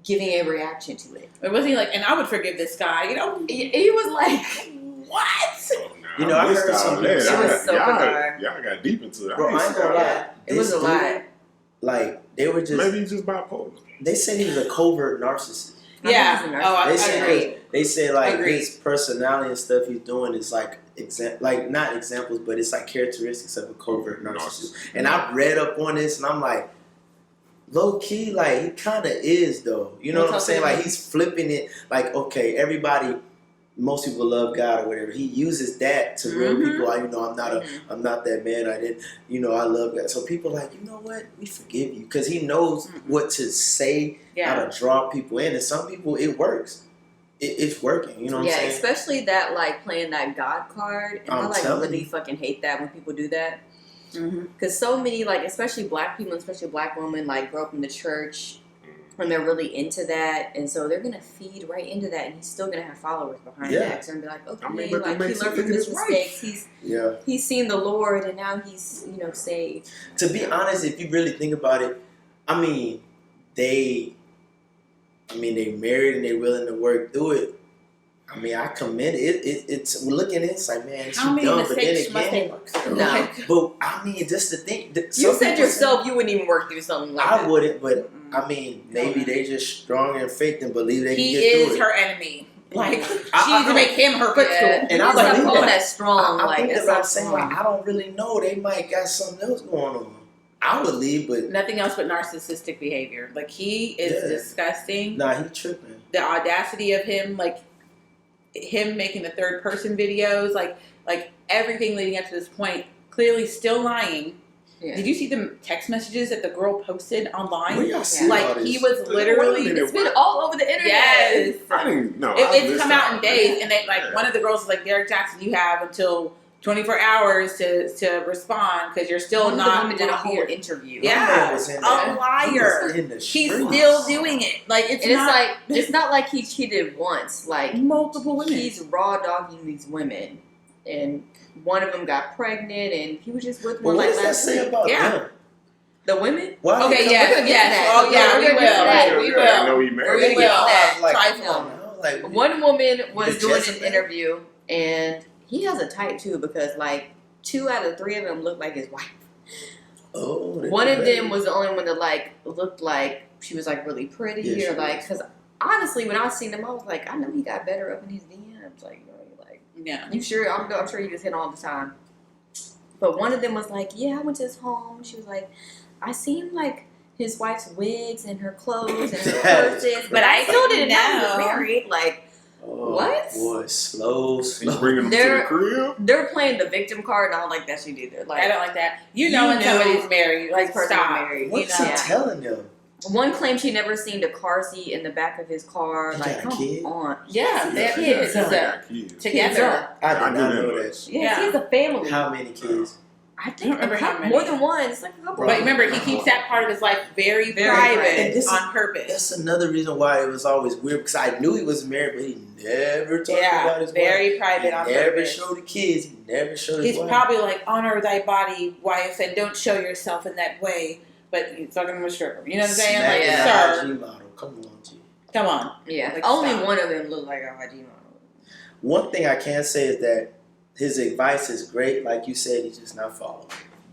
giving a reaction to it. Or was he like, and I would forgive this guy, He was like, What? Oh, nah, You know, I missed heard all some that. people- It was so y'all got deep into it. Bro, I didn't ain't see gonna all lie. that. it was a This lot. dude, like, they were just, Maybe he's just bipolar. they said he was a covert narcissist. Yeah. I think he's a Oh, I They said, agree. they said like Agreed. his personality and stuff he's doing is like not examples, but it's like characteristics of a covert narcissist. And I've read up on this, and I'm like, low key, like he kind of is though. You know what I'm saying? Like he's flipping it. Like okay, most people love God or whatever. He uses that to real people. Like, I'm not that man. I didn't. I love God. So people like, you know what? We forgive you because he knows what to say. Yeah. How to draw people in, and some people it works. It's working. You know what I'm saying? Especially that like playing that God card. And I I'm like telling really you. fucking hate that when people do that. Mm-hmm. Because so many like, especially black people, especially black women, like grow up in the church and they're really into that, and so they're gonna feed right into that, and he's still gonna have followers behind that. So and be like, okay, I mean, but like that he makes learned it from his his wife. mistakes. He's seen the Lord, and now he's saved. To be honest, if you really think about it, I mean, they married and they're willing to work through it. I mean, I commend it. It's looking at it, it's like, man, How many dumb, but then mistakes must they again, work through? No. Like, but I mean, just the thing. You some said people yourself you wouldn't even work through something like I that. wouldn't, but I mean, maybe they just strong and fake and believe they can he get through is it. her enemy. Like, she I needs to make him her footstool. Yeah. And I Stop believe calling that. that strong. I like think that's that's what I'm not saying. strong. Like, I don't really know. They might got something else going on. I would leave, but Nothing else but narcissistic behavior. Like, he is Yeah. disgusting. nah, he tripping. The audacity of him, like him making the third person videos, like everything leading up to this point, clearly still lying. Yeah. Did you see the text messages that the girl posted online? Where y'all see all Like, this? he was literally. It's been all over the internet. Yes. I didn't know. It's come out in days, and they Yeah. one of the girls was like, Derrick Jaxn, you have until 24 hours to respond because you're still One of the not women did a whole here. interview. Yeah. My man was in A there. liar. He was in the He's streets. still doing it. Like, it's And not it's not like he cheated once. Like multiple women. he's raw dogging these women, and one of them got pregnant, and he was just with Well, one what like does that last say week. about Yeah. them? The women. Why Okay, they yes, come back? yes. Oh, yeah, we're we gonna get to will. that. We I will. know he We're married. gonna get to that. I'm like, Trifle. come on now. Like, One woman was The doing an Jessica? interview, and he has a type too because like 2 out of 3 of them looked like his wife. oh, they One of ready. them was the only one that like looked like she was like really pretty, Yeah, she or like was. because honestly, when I seen them, I was like, I know he got better up in his DMs. Like, Yeah. you sure? I'm sure you just hit all the time. But one of them was like, yeah, I went to his home. She was like, I seen like his wife's wigs and her clothes and her That is purses, but I still didn't know he was know. married. Like, Oh, What? Boy, slow. He's bringing them to They're- the crib. they're playing the victim card, and I don't like that shit either. Like, I don't like that. You know when knew somebody's married. Like, this person stop. was married. What's you he know? telling them? One claimed she never seen the car seat in the back of his car. He Like, got a kid? come on. Yeah, they have kids. I So, got kids. together. I did I not knew know that that. much. Yeah, Yeah. he has a family. How many kids? I I think don't remember how many. more than one. It's like a couple. But remember, he keeps that part of his life very, Very private private. And this on purpose. That's another reason why it was always weird, because I knew he was married, but he never talked about his wife. very private on He never purpose. showed the kids. He never showed He's his wife. probably like, honor thy body, wife, and don't show yourself in that way. But he's talking to a stripper. You know what I'm saying? Like, Smacking yeah. the sir, IG model. Come on, G. come on. Yeah, Like, only stop. one of them looked like a IG model. One thing I can say is that his advice is great. Like you said, he's just not following.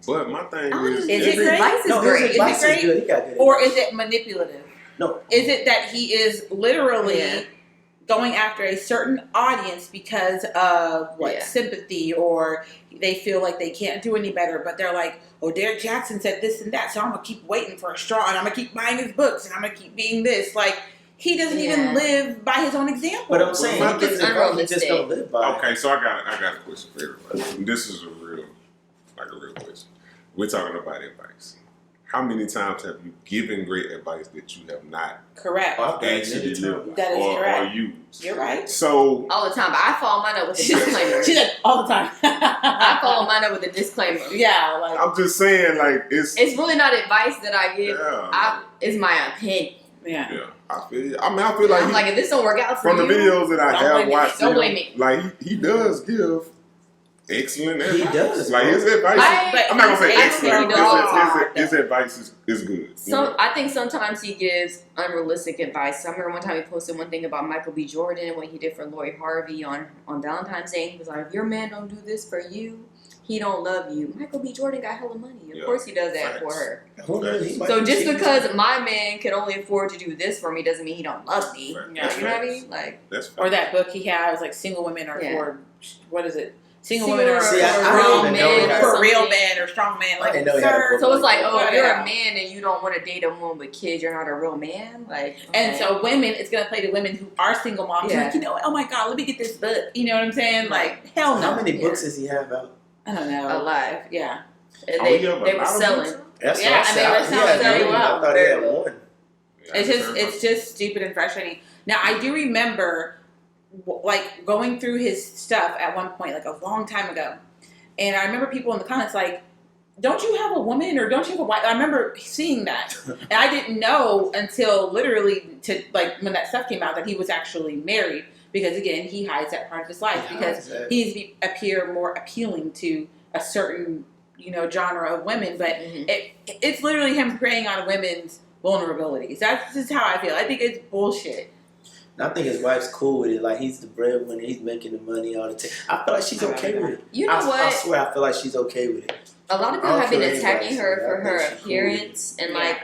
But my thing I is, don't Is his it great? advice is No, great. his advice Is it is great? good. He got good Or advice. is it manipulative? No. Is it that he is literally Yeah. going after a certain audience because of Yeah. sympathy, or they feel like they can't do any better, but they're like, oh, Derrick Jaxn said this and that, so I'm gonna keep waiting for a straw, and I'm gonna keep buying his books, and I'm gonna keep being this. Like, he doesn't Yeah. even live by his own example. But I'm saying Well, he gives it's advice, he unrealistic. just don't live by it. okay, so I got a question for everybody. And this is a real question. We're talking about advice. How many times have you given great advice that you have not Correct. I've done it actually many times. lived That is or correct. used? You're right. So All the time, but I follow mine up with a disclaimer. She's like, all the time. I follow mine up with a disclaimer. Yeah, like, I'm just saying, like it's really not advice that I give. yeah, It's my opinion. yeah. yeah. I feel like I'm like, if this don't work out for from the you, videos that I don't have blame me. watched, Don't him, blame me. like he does give excellent advice. He does, Like bro. his advice. But I'm not gonna say he's excellent. he does. His advice is good. I think sometimes he gives unrealistic advice. I remember one time he posted one thing about Michael B. Jordan, what he did for Lori Harvey on Valentine's Day. He was like, if your man don't do this for you, he don't love you. Michael B. Jordan got hella money. Of Yeah. course he does that for Facts. her. Who knows? He might So be just cheating. because my man can only afford to do this for me doesn't mean he don't love me. Right. You know That's what I facts. mean? Like, That's Or that book he has, like, single women are Yeah. for, what is it? Single Single women are See, I for don't real even know men, that. for real Something. men or strong men. I Like, didn't know he had a sir. book. so it's like, oh, if you're Yeah. a man and you don't want to date a woman with kids, you're not a real man. Like, And okay. so women, it's gonna play to women who are single moms. Yeah. Like, you know what? Oh my God, let me get this book. You know what I'm saying? Like, hell no. How many Yeah. books does he have out? I don't know. a lot. Yeah. And Oh, they, he have a they were lot of selling. books? That's Yeah, what I I said. mean, that sounds yeah, very dude, well. I thought Very he had well. one. It's just stupid and frustrating. Now, I do remember, like, going through his stuff at one point, like, a long time ago. And I remember people in the comments like, don't you have a woman or don't you have a wife? I remember seeing that. And I didn't know until literally when that stuff came out that he was actually married. Because, again, he hides that part of his life. He Because hides that. he needs to appear more appealing to a certain, genre of women. But Mhm. it's literally him preying on women's vulnerabilities. That's just how I feel. I think it's bullshit. And I think his wife's cool with it. Like, he's the breadwinner. He's making the money all the time. I feel like she's okay with it. You know I what? swear I feel like she's okay with it. A lot of people I don't have been feel attacking anybody her said for that. I her think she's cool. appearance. And, Yeah. like,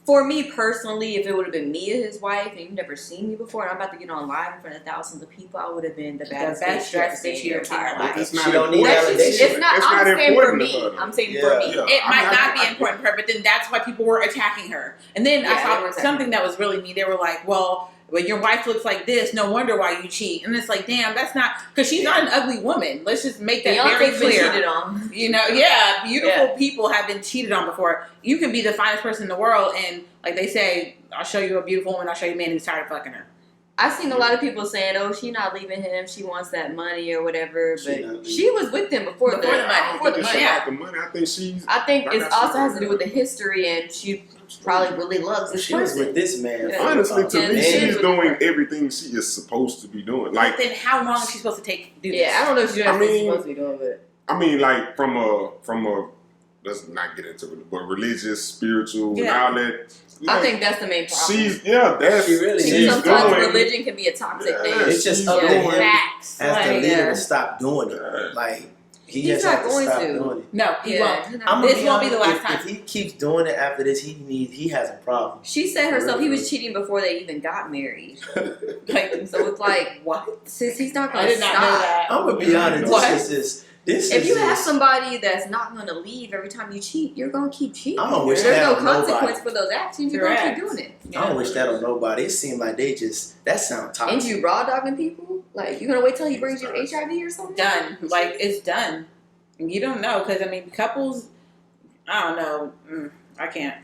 for me personally, if it would have been me and his wife and you've never seen me before and I'm about to get on live in front of thousands of people, I would have been the baddest best bitch you ever dressed seen bitch in you your ever seen in entire your life. life. It's not She don't need important. validation. It's not, It's I'm not saying for important me. to her. I'm saying Yeah. for me. Yeah. It I might mean, not be important for her, but then that's why people were attacking her. And then Yeah, I they were saw attacking something that was really mean. They were like, well, your wife looks like this, no wonder why you cheat. And it's like, damn, that's not, because she's not an ugly woman. Let's just make that very Beyonce's been clear. cheated on. Beautiful people have been cheated on before. You can be the finest person in the world, and like they say, I'll show you a beautiful woman, I'll show you a man who's tired of fucking her. I've seen a lot of people saying, "Oh, she's not leaving him. She wants that money or whatever." She not But leaving. she was with him before the Before the money. money. Before the It's money. Yeah. about the money. I think she's. I think Like it I also said, has to do with the history, and she probably really loves this She was person. with this man. Yeah. for Honestly, about to Yeah, me, she she's is with doing her. everything she is supposed to be doing. Like, Like, then how long is she supposed to do this? Yeah, I don't know if she's doing I what she's mean- supposed to be doing, but I mean, like from a let's not get into it, but religious, spiritual, Yeah. and all that. I Like, think that's the main problem. that's She really she's Sometimes doing. religion can be a toxic Yeah. thing. It's just She's up to doing- him Facts. as the Like, leader yeah. to stop doing it. Yeah. Like, he He's just not has to going stop to. doing it. no, he won't. he's not- I'm gonna This won't be the honest, last time. If he keeps doing it after this, he has a problem. She said herself he was cheating before they even got married. Like, So it's like, what? since he's not I going to did not stop. know that. I'm gonna be honest. What? This If is you have just- somebody that's not going to leave every time you cheat, you're going to keep cheating. I don't wish There's that no on nobody. consequence for those actions. You're going to keep doing it. I don't wish that on nobody. It seemed like they just that sound toxic. And you raw dogging people? Like, you're going to wait till he brings you HIV or something? Done. Like, it's done. You don't know, because, I mean, couples, I don't know. I can't.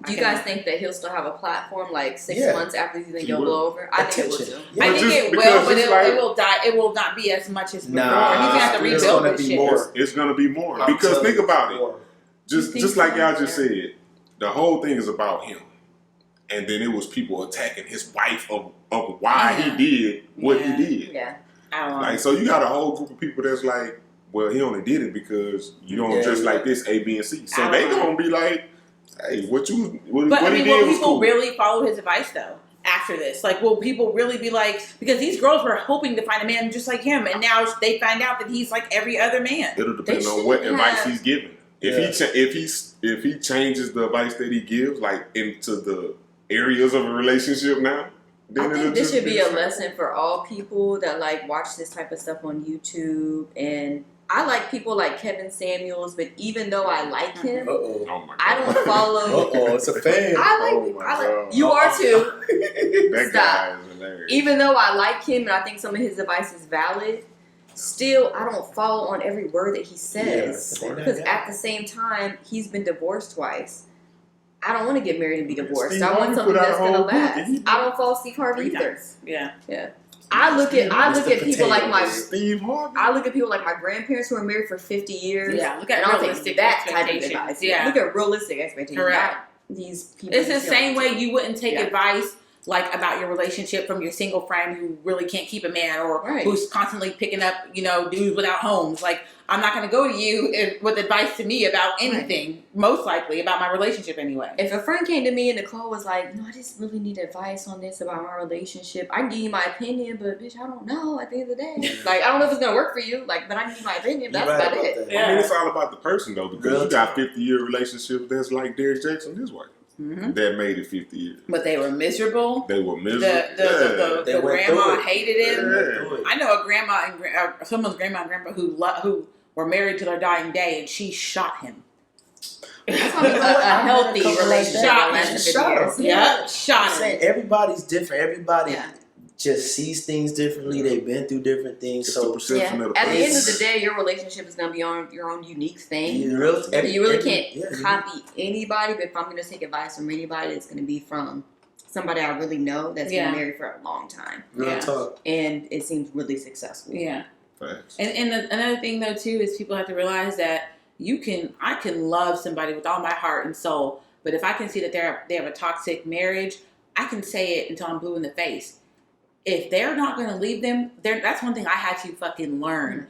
Do you guys think that he'll still have a platform like 6 Yeah. months after you think He he'll will. blow over? I think it will Attention. too. Yeah. I think Just it will, because but it's it will die. It will not be as much as before. Nah, He's gonna have to it's rebuild gonna this be shit. more. It's gonna be more I'm because telling think you, about it. more. Just think just like so? y'all just Yeah. said, the whole thing is about him, and then it was people attacking his wife of why Yeah. he did what Yeah. he did. Yeah. I don't know. Like, so you got a whole group of people that's like, well, he only did it because you don't Yeah, dress yeah. like this, A, B, and C. So I they don't know. gonna be like, hey, what But he I mean, did will was people cool. really follow his advice though? After this, like, will people really be like? Because these girls were hoping to find a man just like him, and now they find out that he's like every other man. It'll depend They on what shouldn't advice have- he's giving. If he changes the advice that he gives, like into the areas of a relationship now, then I it'll think this just should be a different. lesson for all people that like watch this type of stuff on YouTube. And I like people like Kevin Samuels, but even though I like him, Uh-oh. Oh my God. I don't follow. Uh-oh, it's a fan. I like. God. You are too. That Stop. guy is hilarious. Even though I like him and I think some of his advice is valid, still I don't follow on every word that he says. Yeah, Because at the same time, he's been divorced twice. I don't want to get married and be divorced. Steve I want Harvey something put out that's a gonna whole book, last. and he- I don't follow Steve Harvey Three either. times. Yeah. I look at Mr. people like my Potato. Steve Harvey. I look at people like my grandparents who are married for 50 years. Yeah, look at and I'll take realistic that type of expectations. advice. Yeah. Look at realistic expectations. Correct. Not these people. It's the you see same on way YouTube. you wouldn't take Yeah. advice like about your relationship from your single friend who really can't keep a man or Right. who's constantly picking up, dudes without homes. Like, I'm not going to go to you with advice to me about anything, most likely about my relationship anyway. If a friend came to me and Nicole was like, "No, I just really need advice on this about my relationship. I can give you my opinion, but bitch, I don't know. At the end of the day, like, I don't know if it's gonna work for you. Like, but I need my opinion. That's You're right about it. that. Yeah. I mean, it's all about the person though, because Real you got 50-year relationships that's like Derrick Jaxn and his wife hmm that made it 50 years. But they were miserable. They were The miserable. They the went grandma through it. hated They him. went through it. I know a grandma and someone's grandma and grandpa who were married to their dying day, and she shot him. That's gonna be a healthy Couple like relationship. that. that lasts Shut 50 up. years. Yeah, shot I'm him. saying everybody's different. Everybody Yeah. just sees things differently. They've been through different things. It's the So perception Yeah. of the At the end of person. the day, your relationship is gonna be on your own unique thing. you really, You really can't yeah, copy anybody, but if I'm going to take advice from anybody, it's going to be from somebody I really know that's Yeah. been married for a long time. real Yeah. talk. And it seems really successful. Yeah. Facts. Another thing though too is people have to realize that I can love somebody with all my heart and soul, but if I can see that they have a toxic marriage, I can say it until I'm blue in the face. If they're not going to leave them, that's one thing I had to fucking learn.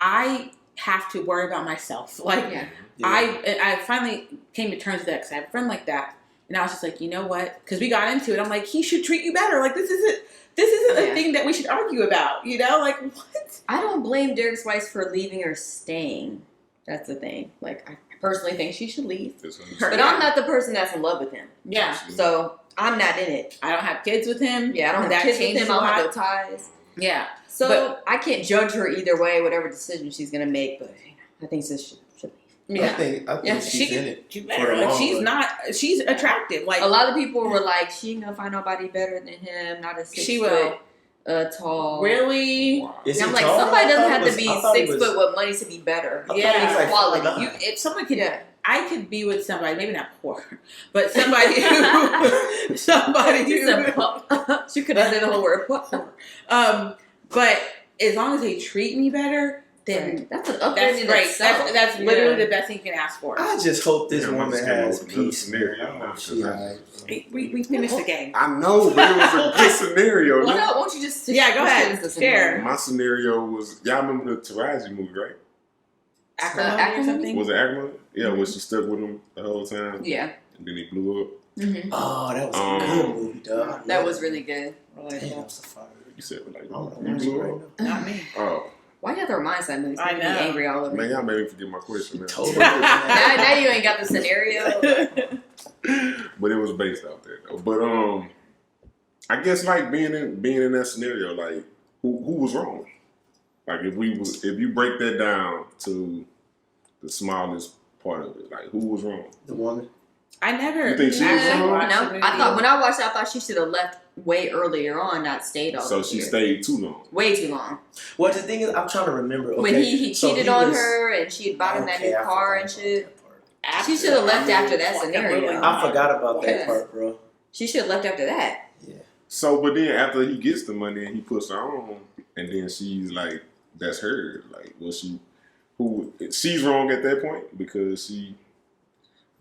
I have to worry about myself. Like Yeah. I finally came to terms with that because I have a friend like that, and I was just like, you know what? Because we got into it. I'm like, he should treat you better. Like this isn't Yeah. a thing that we should argue about. Like what? I don't blame Derrick's wife for leaving or staying. That's the thing. Like, I personally think she should leave. It's But I'm not the person that's in love with him. Yeah. So I'm not in it. I don't have kids with him. Yeah, I don't and have that kids with changes him. I a don't have lot. no ties. Yeah. So But- I can't judge her either way, whatever decision she's going to make. But I think sis should leave. I Yeah. think Yeah, she's in it. She For better. the Like, long she's run. not. She's attractive. Like A lot of people were like, she ain't gonna find nobody better than him. Not a 6 She foot, will. tall. really. Wow. Is And I'm he like, tall? somebody I doesn't thought have he to be was- I thought he 6 was- foot with money to be better. I thought Yeah. he was like Quality. 5'9". You, if someone could, Yeah. I could be with somebody, maybe not poor, but somebody who, She said, she could have said the whole word. but as long as they treat me better, then Right. That's an upgrade that's in great. itself. That's literally Yeah. the best thing you can ask for. I just hope this Yeah, woman let's get has on another peace. scenario Man. now, She 'cause alright. We finished the game. I know, but it was a good scenario. Why no? not? Won't you just Yeah, go ahead. give us the Share. scenario? My scenario was, y'all remember the Taraji movie, right? Acrimony or Acrimony? something. Was it Acrimony? Yeah, where she stuck with him the whole time, Yeah. and then he blew up. Mm-hmm. Oh, that was a good movie, dog. That was really good. Damn, that was a fire. You said, like, I don't you know blew right up? now. Not me. Oh, Why you have to remind us that movie? So I you be know. angry all over. man, y'all made me forget my question, man. Totally. now you ain't got the scenario. But it was based out there though. But I guess like being in that scenario, like who was wrong? Like if you break that down to the smallest part of it, like who was wrong? The woman. I never. You think she was actually wrong? watched the No, movie. I thought when I watched it, I thought she should have left way earlier on, not stayed all So those she years. stayed too long. Way too long. Well, the thing is, I'm trying to remember. Okay, When he so cheated he on was- her and she had bought him that Okay, new I car forgot and about shit. that part. She should have left after that scenario. I forgot about that part, bro. She should have left after that. Yeah. So, but then after he gets the money and he puts her on, and then she's like, that's her. Like, she's wrong at that point because she,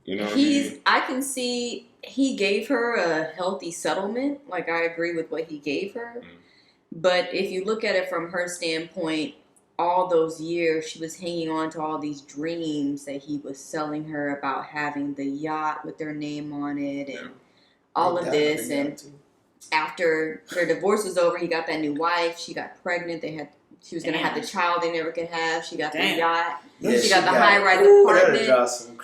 you know what I mean? I can see he gave her a healthy settlement. Like, I agree with what he gave her. Mm-hmm. But if you look at it from her standpoint, all those years she was hanging on to all these dreams that he was selling her about having the yacht with their name on it and all of this. And after their divorce was over, he got that new wife. She got pregnant. She was going to have the child they never could have. She got the yacht. Yeah, she got the high-rise apartment.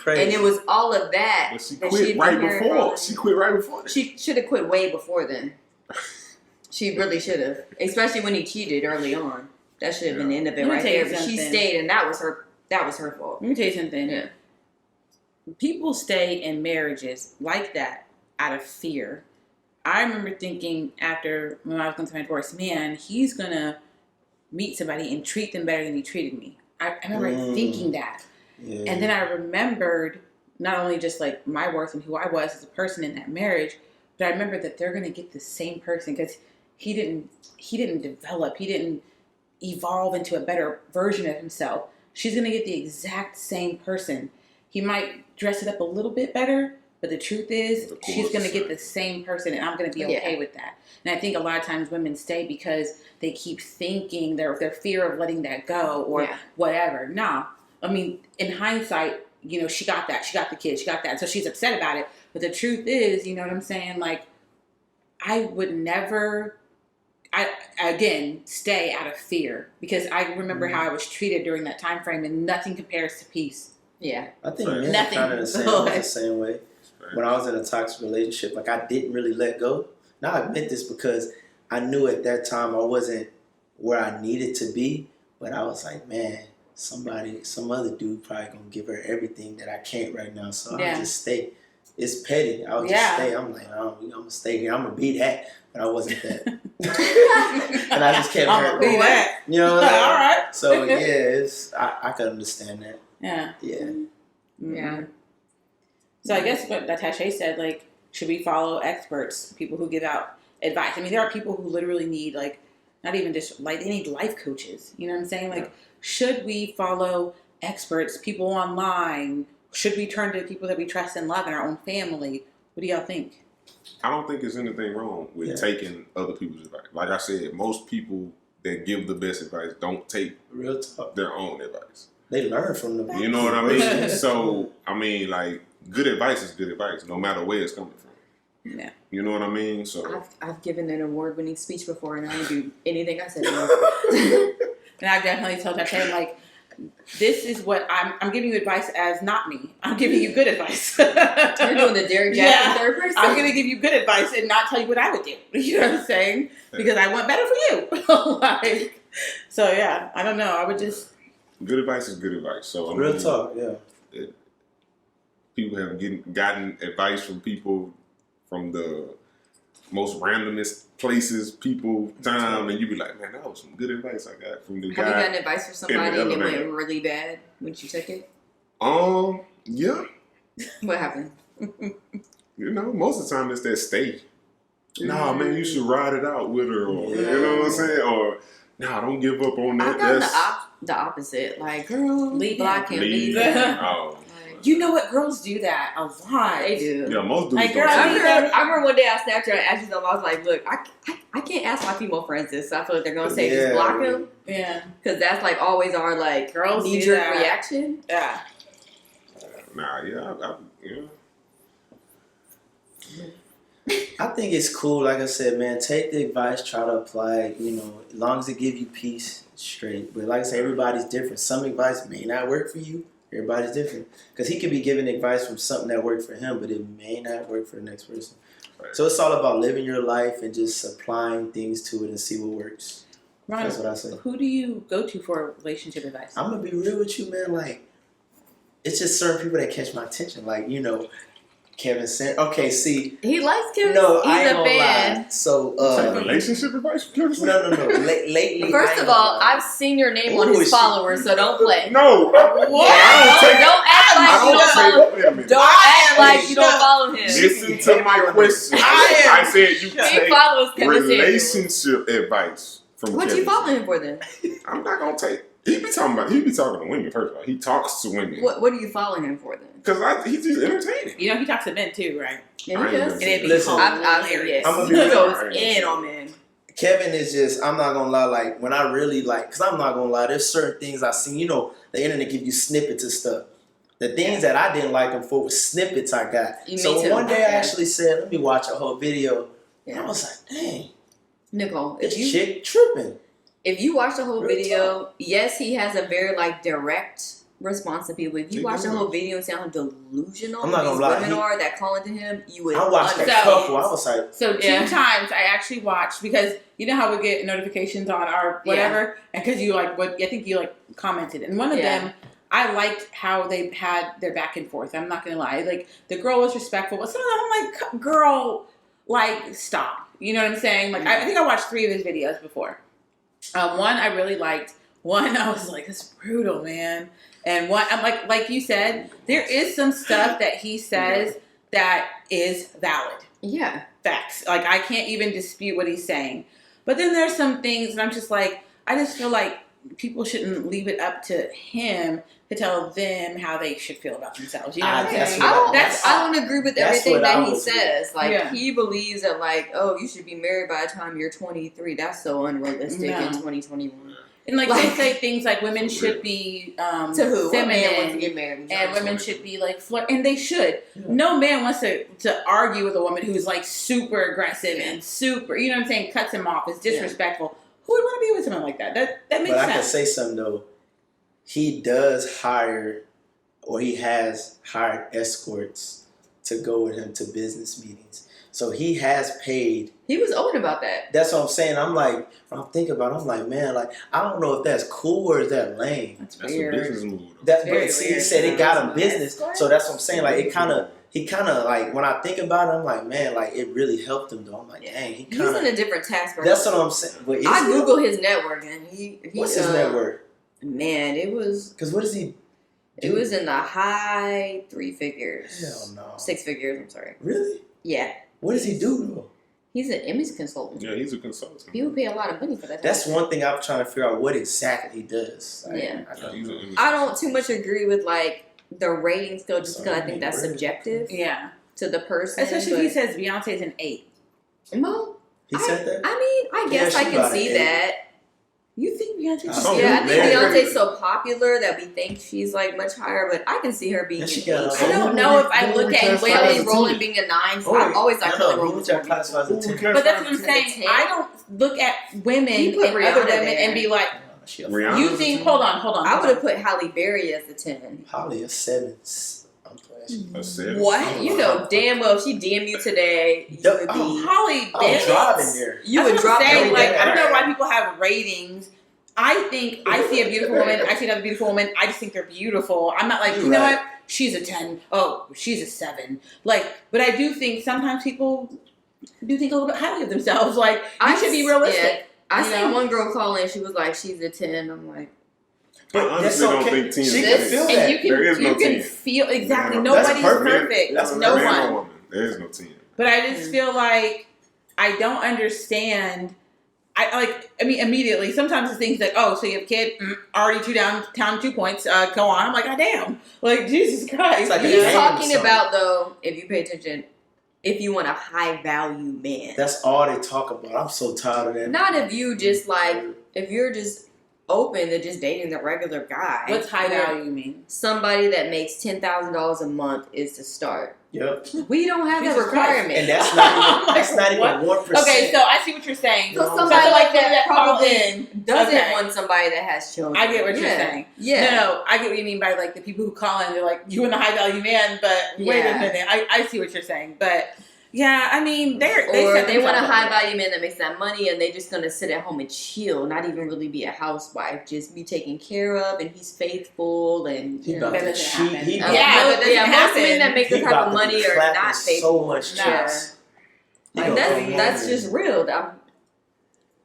And it was all of that. But she quit right before. She quit right before. She should have quit way before then. She really should have. Especially when he cheated early on. That should have been the end of it right there. But she stayed, and that was her fault. Let me tell you something. Yeah. People stay in marriages like that out of fear. I remember thinking when I was going through my divorce, man, he's going to meet somebody and treat them better than he treated me. I remember thinking that. Yeah. And then I remembered not only just like my worth and who I was as a person in that marriage, but I remember that they're going to get the same person because he didn't develop. He didn't evolve into a better version of himself. She's going to get the exact same person. He might dress it up a little bit better, but the truth is she's going to get the same person, and I'm going to be okay with that. And I think a lot of times women stay because they keep thinking their fear of letting that go or whatever. No. I mean, in hindsight, she got that. She got the kid. She got that. So she's upset about it. But the truth is, you know what I'm saying? Like, I would never... stay out of fear because I remember how I was treated during that time frame, and nothing compares to peace. Yeah, I think men are kind of the same way. When I was in a toxic relationship, like I didn't really let go. Now I admit this because I knew at that time I wasn't where I needed to be, but I was like, man, some other dude probably gonna give her everything that I can't right now, so I'll just stay. It's petty. I'll just stay. I'm like, oh, I'm gonna stay here. I'm gonna be that, but I wasn't that. And I just kept I'm gonna be that. You know what I mean? All right. So yeah, I can understand that. Yeah. Yeah. Mm-hmm. Yeah. So I guess what Tash said, like, should we follow experts, people who give out advice? I mean, there are people who literally need, like, not even just, like, they need life coaches. You know what I'm saying? Like, should we follow experts, people online? Should we turn to people that we trust and love in our own family? What do y'all think? I don't think there's anything wrong with taking other people's advice. Like I said, most people that give the best advice don't take their own advice. They learn from them. You know what I mean? So, I mean, like, good advice is good advice, no matter where it's coming from. Yeah. You know what I mean? So I've given an award-winning speech before, and I didn't do anything I said. And I've definitely told Tash, like, this is what I'm giving you advice as not me. I'm giving you good advice. You're doing the Derrick Jaxn third person. I'm going to give you good advice and not tell you what I would do. You know what I'm saying? Because I want better for you. Like, so yeah, I don't know. I would just. Good advice is good advice. So real talk, people have gotten advice from people from the most randomest places, people, time, and you be like, man, that was some good advice I got from the guy. Have you gotten advice from somebody and it went really bad when you took it? Yeah. What happened? You know, most of the time it's that stay. Nah, man, you should ride it out with her, or you know what I'm saying? Or nah, don't give up on that. I've gotten the opposite. Like, girl, block him, leave him. Oh. You know what? Girls do that a lot. They do. Yeah, most dudes like, don't. I remember one day I snapped her and asked them. I was like, look, I can't ask my female friends this. So I feel like they're going to say just block him. Yeah. Because that's like always our like girls knee-jerk reaction. Yeah. I think it's cool. Like I said, man, take the advice, try to apply it, as long as it give you peace, straight. But like I said, everybody's different. Some advice may not work for you. Everybody's different. Because he could be giving advice from something that worked for him, but it may not work for the next person. Right. So it's all about living your life and just applying things to it and see what works. Ron, that's what I say. Who do you go to for relationship advice? I'm going to be real with you, man. Like, it's just certain people that catch my attention. Like, Kevin Sanders. Okay, see. He likes Kevin. No, he's I ain't a fan. Lie. So, relationship advice from Kevin Sanders? No. Lately, first of all, I've seen your name on his followers, so don't play. No. What? Don't ask like you don't follow. Wait a minute. Don't act like you don't follow him. Listen to my question. I said you He follows take Kevin Samuels. relationship advice from What Kevin you follow Samuels. him for then? I'm not gonna take. He be talking to women first of all. He talks to women. What are you following him for then? Because he's just entertaining. You know, he talks to men too, right? Yeah, he does. And it'd be Listen, hilarious. I'm gonna He be goes real. in on men. Kevin is just, I'm not gonna lie, like when I really like, cause I'm not gonna lie, there's certain things I seen, you know, the internet give you snippets of stuff. The things that I didn't like him for was snippets I got. Me So too. one day I Yeah. actually said, let me watch a whole video. And I Yeah. was like, dang, Nicole, this chick tripping. if you watch the whole Real video, yes, he has a very like direct response to people. If you He watch the does. whole video and see how delusional I'm not these gonna lie, women he- are that call into him, you would I watched a understand. couple. I was like, So two Yeah. times I actually watched, because you know how we get notifications on our whatever, and because you like what I think you like commented, and one of Yeah. them I liked how they had their back and forth. I'm not gonna lie, like the girl was respectful, but some of them I'm like, girl, like stop. You know what I'm saying? Like I think I watched 3 of his videos before. One I really liked. One I was like, it's brutal, man. And one I'm like you said, there is some stuff that he says that is valid. Yeah. Facts. Like I can't even dispute what he's saying. But then there's some things and I'm just like, I just feel like people shouldn't leave it up to him to tell them how they should feel about themselves. You know what I'm That's saying? what I don't agree with that's everything what I that he was with. says. Like Yeah. he believes that like, oh, you should be married by the time you're 23. That's so unrealistic No. in 2021. And like, Like- they say things like women should be To who? What man wants to feminine. get married? And women should be like flirt, and they should. Yeah. No man wants to argue with a woman who's like super aggressive and super, you know what I'm saying, cuts him off, is disrespectful. Who would want to be with someone like that? That makes but I can sense. say something though. He does hire, or he has hired escorts to go with him to business meetings. So he has paid. He was open about that. That's what I'm saying. I'm like, when I'm thinking about it, I'm like, man, like, I don't know if that's cool or is that lame. That's That's weird. a business move. That, Very but see, he weird. said it got him Yeah. business. So that's what I'm saying. Like, he kind of like, when I think about it, I'm like, man, like, it really helped him though. I'm like, dang, he He's kind in of. a different task. That's what I'm saying. But is I he? Google his network and he What's his network? Man, it was Because what does he? it was in the high 3 figures. Hell no. 6 figures. I'm sorry. Really? Yeah, What does he do though? he's an image consultant. Yeah, he's a consultant. People pay a lot of money for that. That's one thing I'm trying to figure out what exactly he does. Like, Yeah. I don't He's know. a- I don't too much agree with like the rating scale, just because I think that's Really? subjective Yeah. to the person. Especially if he says Beyonce's an 8. Well, He said that? I mean, I Yeah, guess she I can about see an 8. that. You think Beyonce's Oh, Yeah, I think man. Beyonce's so popular that we think she's like much higher, but I can see her being And an she got 8. a- I don't know if I look at Who Kelly would Rowland being a 9. So I've always thought Kelly Rowland was Who more classifies beautiful. as a 10? But that's what I'm To the saying. 10. I don't look at women You and put other Rihanna women there. and be like, She a Rihanna? you think, hold on. I would have put Halle Berry as the 10. Probably a 7. I'm playing. A 7. What? You know damn well if she DM you today, you Yup. would be. Holly I'm Bennett. driving there. You That's would what drop I'm saying. every Like, day. I don't know why people have ratings. I think I see a beautiful woman. I see another beautiful woman. I just think they're beautiful. I'm not like, you know Right. what? She's a 10. Oh, she's a 7. Like, but I do think sometimes people do think a little bit highly of themselves. Like, you should be realistic. I You seen know? one girl call in. She was like, "She's a 10." I'm like, I But that's honestly don't okay. think 10 She is can good. feel that. And you can, There is no you can 10. feel exactly. No, that's Nobody's perfect. perfect. That's no perfect. one. Man or woman. There is no 10. But I just feel like I don't understand. I mean, immediately. Sometimes it's things like, oh, so you have a kid, already down 2 points. Go on. I'm like, God damn. Like, Jesus Christ. It's like a he's game or talking something. about though. If you pay attention, if you want a high value man, That's all they talk about. I'm so tired of that. not if you just like if you're just open to just dating the regular guy. What's high value mean? Somebody that makes $10,000 a month is to start. Yep. We don't have that Jesus Christ. requirement. And that's not even What? 1%. Okay, so I see what you're saying. So So somebody like women that call probably doesn't Okay. want somebody that has children. I get what you're Yeah. saying. Yeah. No, I get what you mean by like the people who call in. They're like, you want a high value man, but wait a Yeah. minute. I see what you're saying, but yeah, I mean they Or set they want a themselves high up. value man that makes that money and they just gonna sit at home and chill, not even really be a housewife, just be taken care of and he's faithful and He you know. about That to doesn't cheat. happen. He Yeah, about- that doesn't most happen. men that make he this type about of to be money are clapping not so faithful. much No. chicks. He Like gonna come that's home that's and- just real.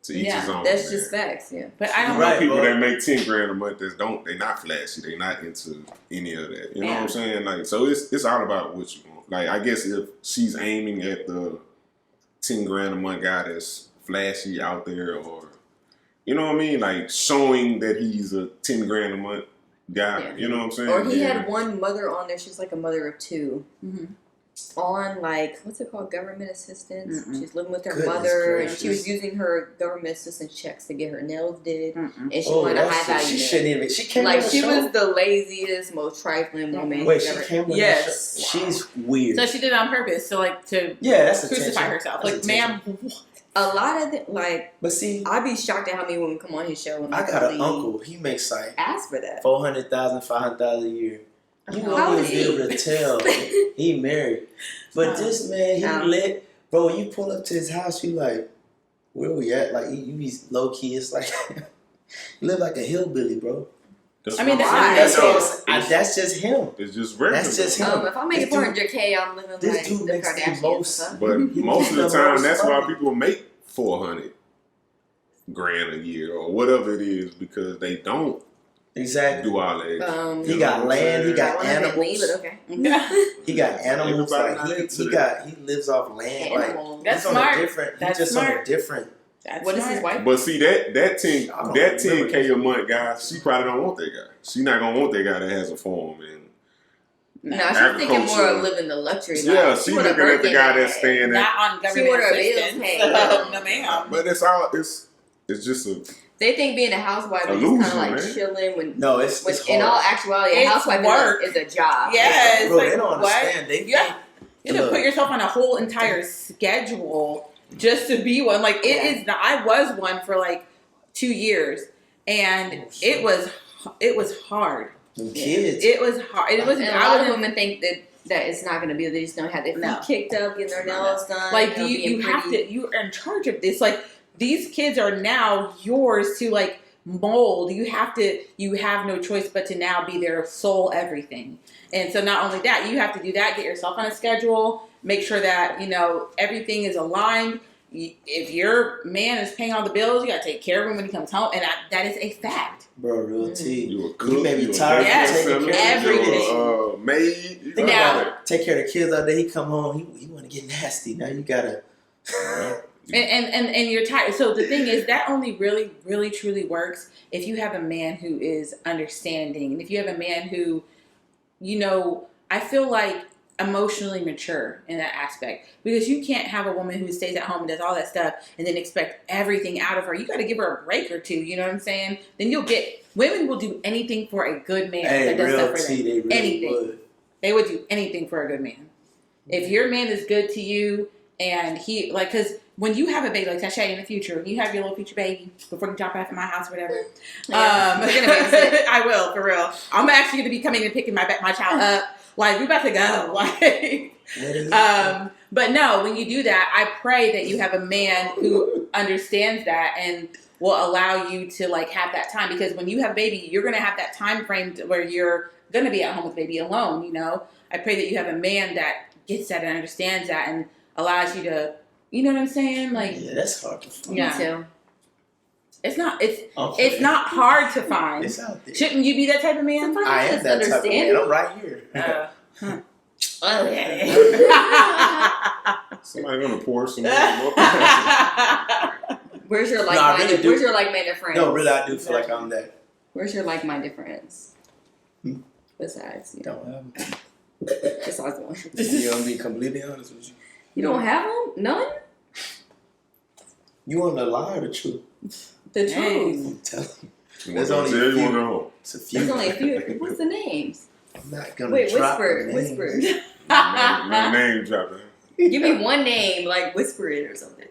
To each his own. That's man. just facts. Yeah, But I don't You know, Right, people bro. that make 10 grand a month they not flashy. They not into any of that. You know what I'm saying? Like, so it's all about what you want. Like, I guess if she's aiming at the 10 grand a month guy that's flashy out there, or you know what I mean, like showing that he's a 10 grand a month guy. Yeah. You know what I'm saying? or he had one mother on there. She's like a mother of two. Mm-hmm. On like what's it called, government assistance. Mm-mm. She's living with her Goodness mother, and gracious. she was using her government assistance checks to get her nails did, and she Oh, wanted a high that's value. she nail. shouldn't even. She came Like on the she show. was the laziest, most trifling woman. Wait, she ever. came on Yes. the show. She's weird. So she did it on purpose, so like to yeah, that's crucify attention. herself. That's Like, attention. ma'am, A lot of like, But see, I'd be shocked at how many women come on his show and I got an really uncle. He makes like ask for that. 400,000, 500,000 a year. You How won't is even be he? able to tell he married. But this man, he lit. Bro, when you pull up to his house, you like, where we at? Like, you be low key. It's like, you live like a hillbilly, bro. That's I mean, what that's I'm how saying. That's just him. It's just regular. That's just him. If I make This dude- 400K, I'm living this like dude the makes the Kardashians. most- or something. But most of the The time, most that's why money. people make 400 grand a year or whatever it is, because they don't Exactly. do all that. He got land, he got I wanna admit me, animals. but okay. He got animals. Everybody Like not into he lives off land. Like Animals. That's he's on smart. a different. That's he's just on smart. a different. that's What is smart. his wife? But see that I don't 10K a month guy, she probably don't want that guy. She not gonna want that guy that has a farm and No, she's thinking more Agriculture. of living the luxury life. yeah, she want a looking at the Birkin guy bag. that's staying at. Not on government ordered bills assistance. paid. No, ma'am. But it's just a They think being a housewife is Illusion, kind of like man. chilling when. No, it's When hard. in all actuality, a It's housewife work. is a job. Yeah, it's Bro, like, they don't what? understand. They Yeah. think You have to put yourself on a whole entire schedule just to be one. Like, it is not. I was one for like 2 years, and it was hard. them kids. It was hard. It was. And a I lot of was women think that it's not going to be. They just don't have their feet kicked up, getting their nails done. like know, you being have pretty. to. You are in charge of this. Like, these kids are now yours to like mold. You have no choice but to now be their sole everything. And so not only that, you have to do that, get yourself on a schedule, make sure that, everything is aligned. If your man is paying all the bills, you got to take care of him when he comes home. And that is a fact. Bro, real tea. you a cook, You may be you a tired Yes, of taking care of everything. you a maid. You Think Now- about it. Take care of the kids out there. He come home. He want to get nasty. Now you gotta. And you're tired. So the thing is, that only really, really, truly works if you have a man who is understanding. And if you have a man who, I feel like emotionally mature in that aspect. Because you can't have a woman who stays at home and does all that stuff and then expect everything out of her. You got to give her a break or two. You know what I'm saying? Then women will do anything for a good man Hey, that does real stuff for tea. them. They really Anything. would. They would do anything for a good man. If your man is good to you and he, like, because when you have a baby, like Tash in the future, when you have your little future baby, before you drop off at my house or whatever, Yeah. We're gonna babysit. I will, for real. I'm actually going to be coming and picking my child up. Like, we're about to go. Like, What is but no, when you do that, I pray that you have a man who understands that and will allow you to, like, have that time. Because when you have a baby, you're going to have that time frame where you're going to be at home with baby alone, I pray that you have a man that gets that and understands that and allows you to, you know what I'm saying? Like, Yeah, that's hard to find. Yeah. Me too. it's not Okay. it's not hard to find. It's out there. Shouldn't you be that type of man? Sometimes I am it's that type of understanding. man. I'm right here. Okay. Somebody gonna pour some more. Where's your No, I like-minded? really do. Where's your like-minded friends? No, really, I do feel like I'm that. Where's your like-minded friends? Hmm? Besides, Don't have besides one. You gonna be completely honest with you. You don't have them? None? You want to lie or the truth? The Dang. truth. I'm telling you. You There's wanna only tell a you few. wanna go home. It's a few. There's only a few. What's the names? I'm not gonna Wait, drop whisper. the names. Whisper. My name dropping. Give me one name, like whisper it or something.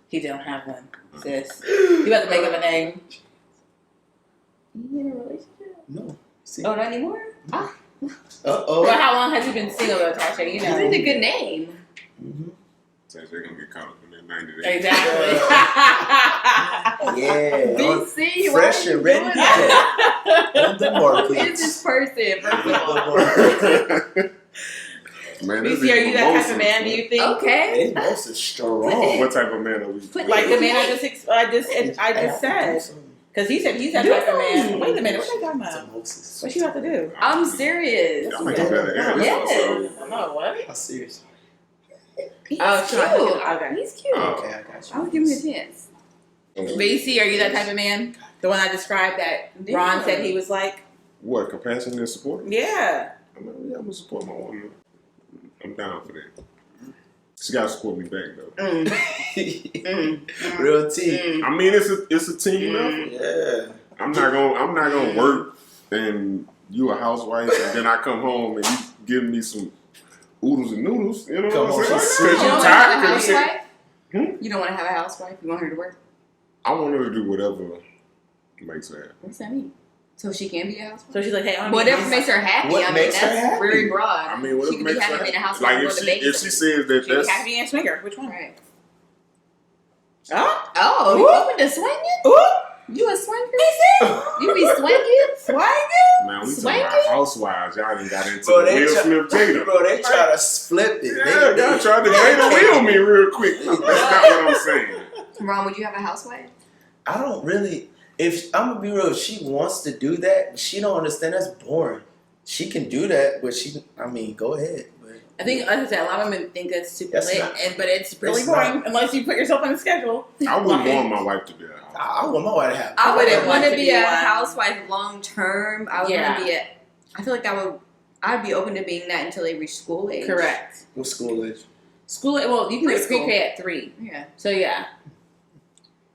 He don't have one, sis. You about to make up a name. You in a relationship? No. See? Oh, not anymore? Ah, Uh-oh. Well, how long has he been single though, Tasha? You it's know. a good name. Mhm. So they're gonna get caught up in that 90 days. Exactly. Yeah. BC, Fresh why are you and ready doing to that? go. On the market. Who is this person? First of all. On the market. Man, BC, are you that type of man? Do you think? Okay. These most is strong. What type of man are we? Like the man I just said. Because he said he's that type of man. Wait a minute, what are you talking about? What you have to do? I'm serious. I think you better answer. Yes. I know what? How serious? He's Oh, cute. sure. Okay. He's cute. Okay, I got you. I would give him a chance. BC, are you that type of man? The one I described that Ron said he was like? What, compassion and support? Yeah. I mean, yeah, I'm gonna support my woman. I'm down for that. She gotta support me back though. Real team. I mean, it's a team effort. Yeah. I'm not gonna work and you a housewife and then I come home and you give me some oodles and noodles. You know Come what I'm on, saying? You Cause don't you want to have a tired. Cause you housewife? Hmm? You don't want to have a housewife? You want her to work? I want her to do whatever makes her happy. What's that mean? So she can be a housewife? So she's like, hey, I Whatever makes her happy. What I mean, makes her that's happy? very broad. I mean, whatever she could makes be happy her being a happy. housewife. Like and if going to she says that She be that's happy and swinger. Which one? Right. Oh. Oh, you open to swinging? Ooh. You a swinger? You be swinging? Swinging? man, we talking Swinging? about housewives. Y'all done got into Bro, the they Will try- Smith Jada. Bro, they try to flip it. Yeah, y'all tried to Jada wheel me real quick. That's not what I'm saying. Ron, would you have a housewife? I don't really. If I'm gonna be real, if she wants to do that, she don't understand. That's boring. She can do that, but I mean, go ahead. But I think, like I said, a lot of women think that's super That's lit, not- but it's really it's boring not. unless you put yourself on a schedule. I wouldn't Like, want my wife to be a housewife. I want my wife to have. I wouldn't want want to to be be a one. housewife long term. I would Yeah. want to be I feel like I'd be open to being that until they reach school age. Correct. What school age? School, well, you can go to Preschool. pre-K at 3. Yeah. So, yeah.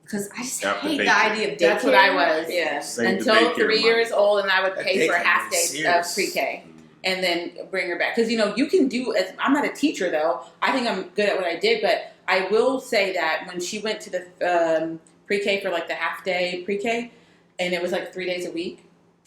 Because I just After hate the daycare. idea of daycare. That's what I was. Yeah. Save the Until daycare 3 money. years old, and I would That pay for a daycare half is day of serious. pre-K. And then bring her back. Because, you can do, I'm not a teacher, though. I think I'm good at what I did. But I will say that when she went to the pre-K for, like, the half-day pre-K, and it was, like, 3 days a week,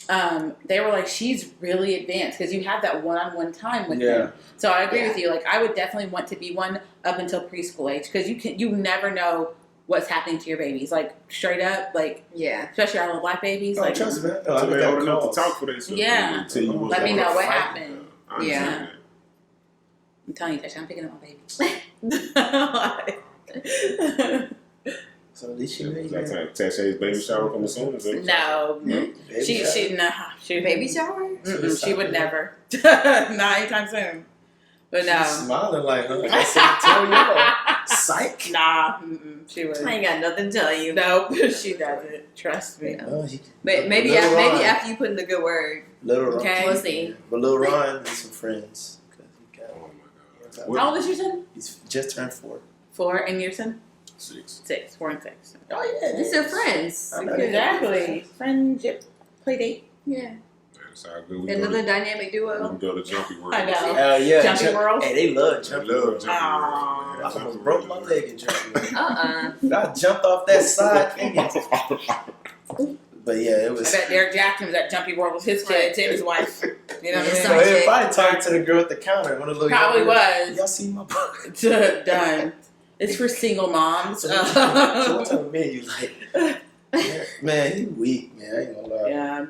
they were like, she's really advanced. Because you have that one-on-one time with them. So I agree with you. Like, I would definitely want to be one up until preschool age. Because you never know what's happening to your babies. Like, straight up, like, Yeah. especially our little black babies. Oh, Like, trust me. So they old enough to talk for themselves. Yeah. They tell you what's Let me going know on. what happened. I understand I'm telling you, Tash, I'm picking up my baby. So at least she that. made That's that. how Tasha's baby shower coming soon. Is it? No. Baby She Baby shower? she would never. Not anytime soon. But She's no. smiling like, huh? I said, tell y'all. Psych. Nah. She would. I ain't got nothing to tell you. Nope. She doesn't. Trust me. Oh, Maybe Little Ron. after you put in the good word. Little Ron. Okay. We'll see. But Lil Ron and some friends. 'Cause he got- Oh my God. How old is your son? He's just turned 4. 4. And your son? 6. 6. 4 and 6. Oh yeah, These are friends. I know. Exactly. Friendship. Play date. Yeah. That's how good we Another go. dynamic We duo. can go to Jumpy World. I know. Hell yeah, Jumpy World? Hey, they love I Jumpy love World. Jumpy Aw. World. I almost broke my leg in Jumpy World. Uh-uh. I jumped off that side thing. But yeah, it I was. bet Derrick Jaxn was at Jumpy World with his kids and his wife. You know what I Yeah, So mean? some- if I talking to the girl at the counter, one of the little Probably young girls, was. Y'all see my book? Done. It's for single moms. So what type of man you like? Man, he weak, man. I ain't gonna lie. Yeah.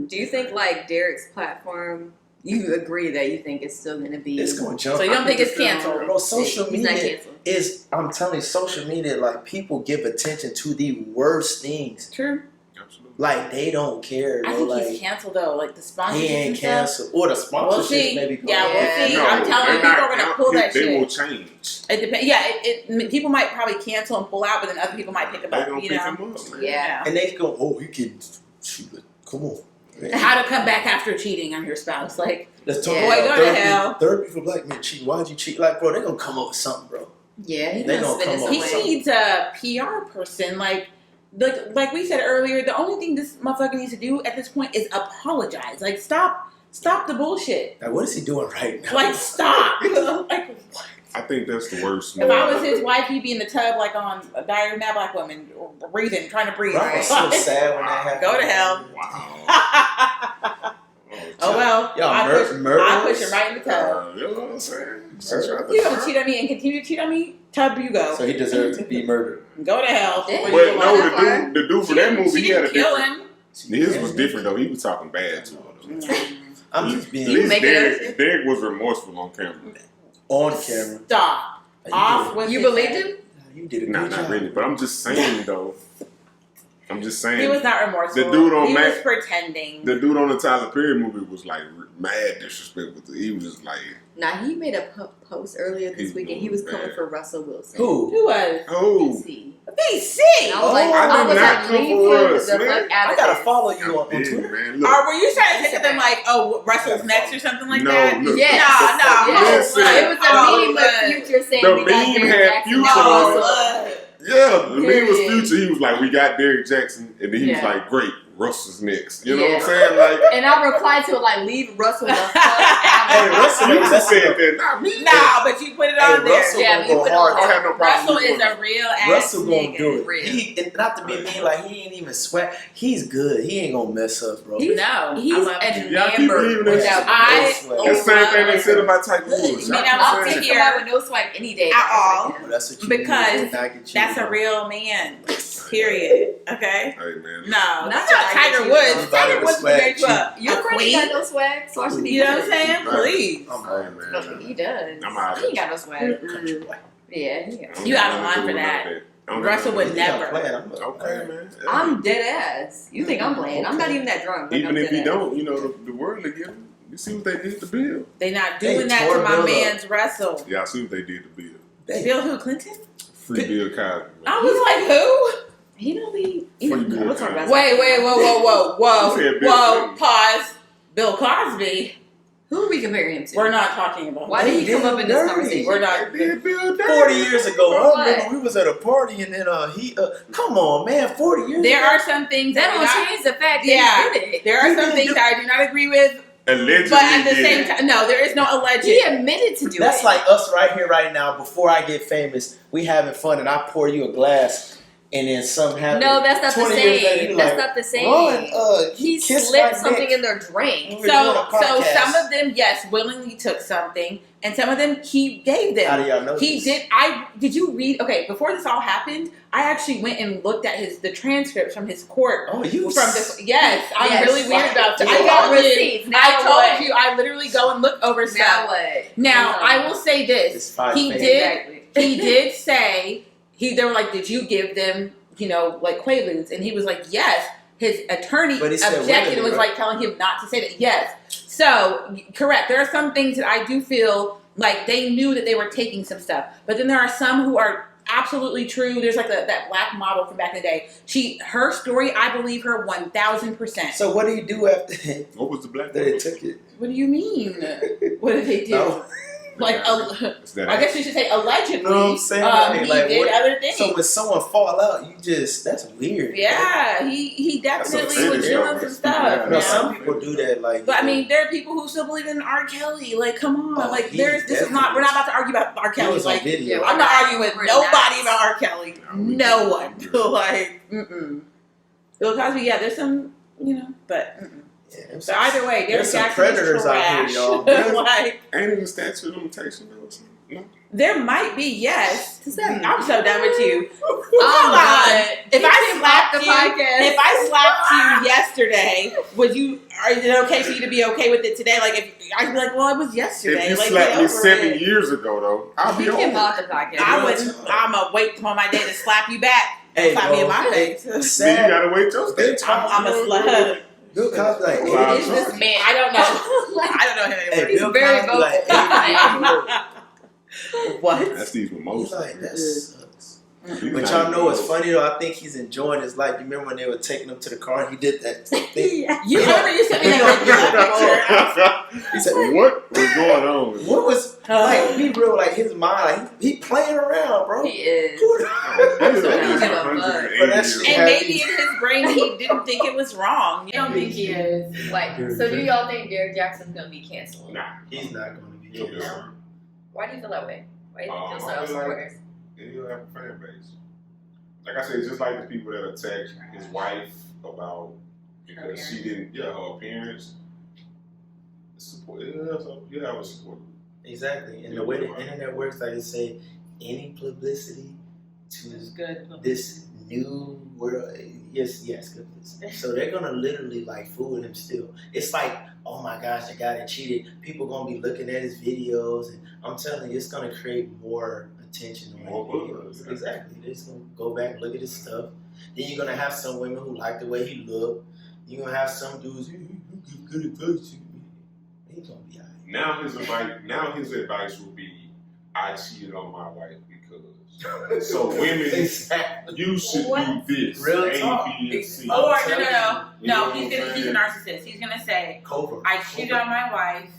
Do you think, like, Derrick's platform, you agree that you think it's still going to be... It's gonna jump. So you don't think it's still- canceled? Bro, social He's not media canceled. is. I'm telling you, social media, like, people give attention to the worst things. True. Absolutely. Like, they don't care. I Bro. think Like, he's canceled though. Like the he sponsorships ain't and stuff. canceled. Or the We'll sponsorship see. maybe. Yeah, we'll see. No, I'm telling you, they're people not are gonna pull that They shit. will change. It depends. Yeah, it people might probably cancel and pull out, but then other people might pick them They're up. gonna You pick know. him up, man. Yeah. And they go, oh, you can shoot it. Come on. Man. How to come back after cheating on your spouse? Like, Let's talk Yeah. about Boy, go to therapy. hell. Therapy for black men cheat. Why'd you cheat? Like, bro, they gonna come up with something, bro. Yeah, he's They going to gonna spin it come up he with somewhere. needs a PR person. Like we said earlier, the only thing this motherfucker needs to do at this point is apologize. Like, stop the bullshit. Like, what is he doing right now? Like, stop. Like, what? I think that's the worst. If I was his wife, he'd be in the tub like on a Diary of a Mad Black Woman, or breathing, trying to breathe. Right. So sad when that happened. Go to hell. Wow. Oh well, Y'all I push him murderers? right in the tub. You know what I'm saying? You gonna cheat on me and continue to cheat on me? Tub you go. So he deserves to be murdered. Go to hell. Yeah. What But you no, want? the dude for that movie, She he had a didn't kill different. him. His was different though. He was talking bad to her. Though. I'm just At being least make it Derrick was remorseful on camera. on camera. Stop. Off with You his believed head. him? You did a good Nah, job. not really. But I'm just saying though. I'm just saying. He was not remorseful. The dude on he Mac- was pretending. The dude on the Tyler Perry movie was like mad disrespectful. He was just like, Nah, he made a post earlier this He weekend. He was coming bad. for Russell Wilson. Who? Who was? oh, DC. BC. And I was like, Oh, I I did was not like, come leave for him us, the man. fuck out I of gotta this. follow you I'm on big, Twitter. man. Look, Or were you trying to think of them like, oh, Russell's next or something like no, that? look, Yes. No, Listen. It was a Oh, meme but- with Future saying The we got meme Derrick had Jaxn. Future and on it. Russell. Yeah, the meme was Period. Future. He was like, we got Derrick Jaxn, and then he was Yeah. like, great, Russell's next. You know Yeah. what I'm saying? Like, And I replied to it like, leave Russell the fuck Hey, out. Russell, Future that's said that, not me. Nah, but you put it Hey, on there. Russell Yeah, gonna you go put it hard. on I don't have no problem Russell with is it. a real ass Russell gonna nigga. do it. Real. And not to be mean, like he ain't even sweat. He's good. He ain't gonna mess up, bro. He's- No, He's I love him. Y'all keep enamored believing with that that. shit. I No That's the same thing they said love about Tiger Woods. I mean, Y'all I'm keep I'll saying take sit that. here- somebody with no swag any day. At all. Well, that's what you Because need. Not get that's a cheated real man. Period. Okay? Hey, man. No, Not that's that not I Tiger get you. Woods. Nobody Tiger with Woods swag made you a Your friend queen. ain't got no swag, so I should be You know what I'm good. saying? Right. Please. I'm Hey, hard. man. He does. I'm out of He ain't it. got no swag. Country boy. Yeah, he got. You out of I don't line do for none of that. I don't Russell do would none of He never. not playing. that. Okay, man. Hey. I'm dead ass. You think I'm playing? I'm not even that drunk. but Even I'm if dead you ass. don't, you know, the world they give him. You see what they did to Bill? They not They doing that tore to my Bill up. man's Russell. Y'all see what they did to Bill? Bill who, Clinton? Free Bill Cosby. I was like, who? He don't be. Free Bill What's our Cosby. best? Wait, whoa, You said Bill whoa, Clinton. pause. Bill Cosby. Who are we comparing him to? We're not talking about. Why did he come up in this Dirty. conversation? We're not. They did Bill dirty. 40 years ago, For I what? remember we was at a party and then he come on, man, 40 years There ago. are some things That that don't do not. change the fact Yeah. that he did it. There are He some didn't things do- that I do not agree with, Allegedly but at the did same it. time, no, there is no alleged. He admitted to doing That's it. like us right here, right now. Before I get famous, we having fun and I pour you a glass and then something happens. No, that's not the 20 years later, same. you That's like, not the same. Ron, He kissed slipped my something dick. in their drink. We were doing a So podcast. some of them, yes, willingly took something, and some of them he gave them. How do y'all know He this? did. Did you read? Okay, before this all happened, I actually went and looked at the transcripts from his court. Oh, you From this, yes, I'm Yes. really weird about that. I I got told you. receipts. Now I told what? you. I literally go and look over Now stuff. what? Now I will say It's this: fine. he fake. did. Exactly. He did say they were like, "Did you give them, like Quaaludes?" And he was like, "Yes." His attorney But he said objected and willingly, was right? like telling him not to say that. Yes. So correct. There are some things that I do feel like they knew that they were taking some stuff, but then there are some who are absolutely true. There's like that black model from back in the day. Her story, I believe her 1,000%. So what do you do after What was the black they took it? What do you mean? What did they do? No. Like, Is that I guess you should say allegedly. No, I'm saying, he like, did what- other things. So when someone fall out, that's weird. Yeah, he definitely That's was a doing fetish, some though. stuff. Yeah, No, man. some people do that. Like, But I mean, there are people who still believe in R. Kelly. Like, come on, Oh, like he this is not. definitely We're not about to argue about R. he Kelly. was on Like, video. Yeah, I'm not arguing with We're nobody not. about R. Kelly. No, we No don't. one. Like, Bill Cosby. Yeah, there's some, but. Yeah, So either way, Derrick there's some Jaxn predators is out trash. here, y'all. Like, Ain't even statute of limitation though? or something? No? there might be, yes. Does that I'm so done with you. I'm Hold on. done. If You I can slapped block the you, podcast. if I slapped you yesterday, is it okay for you to be okay with it today? Like, if I'd be like, well, it was yesterday. If you like, slapped get me over 7 it. years ago though, I'll be You can over. block the podcast. I wouldn't. I'm gonna wait till my day to slap you back. Hey, slap me in bro. my face. Then you Sad. gotta wait your Good state. time. I'm a slut. Bill Cosby like, Wow. Who is this man? I don't know. I don't know him hey, anymore. He's Bill very Cosby like, vocal. 80 years What? That's these old. He's mimosas. like, that sucks. He's But not y'all even know what's mimosa. funny though? I think he's enjoying his life. You remember when they were taking him to the car and he did that thing? You remember you sent me that picture? He said, What was going on? what was, like, be real, like his mind, like, he playing around, bro. He is. Oh, So he's he don't give a 180 fuck. years But that's- old. And maybe in his brain he didn't think it was wrong. You I know? don't think he is. Like, so do y'all think Derrick Jackson's gonna be canceled? Nah, He's not going to be he'll be killed. alright. Why do you feel that way? Why do you think I he'll feel sell like- supporters? And he'll have a fan base. Like I said, it's just like the people that attacked his wife about because she didn't, her appearance. Support, he'll have a support. Exactly. And the way the internet works, like they say, any publicity to Good. this new world, yes, good publicity. So they're gonna literally like fool with him still. It's like oh my gosh, the guy that cheated, people gonna be looking at his videos, and I'm telling you, it's gonna create more attention on his videos. Exactly. They're just gonna go back and look at his stuff. Then you're gonna have some women who like the way he look. You're gonna have some dudes who give good advice to me. He's gonna be alright. Now his advice will be, I cheated on my wife because. So women, Exactly. you should do this. Real A, talk. B, and C. Or You no, know he's what I'm a saying? narcissist. He's gonna say, Cobra. I cheated on my wife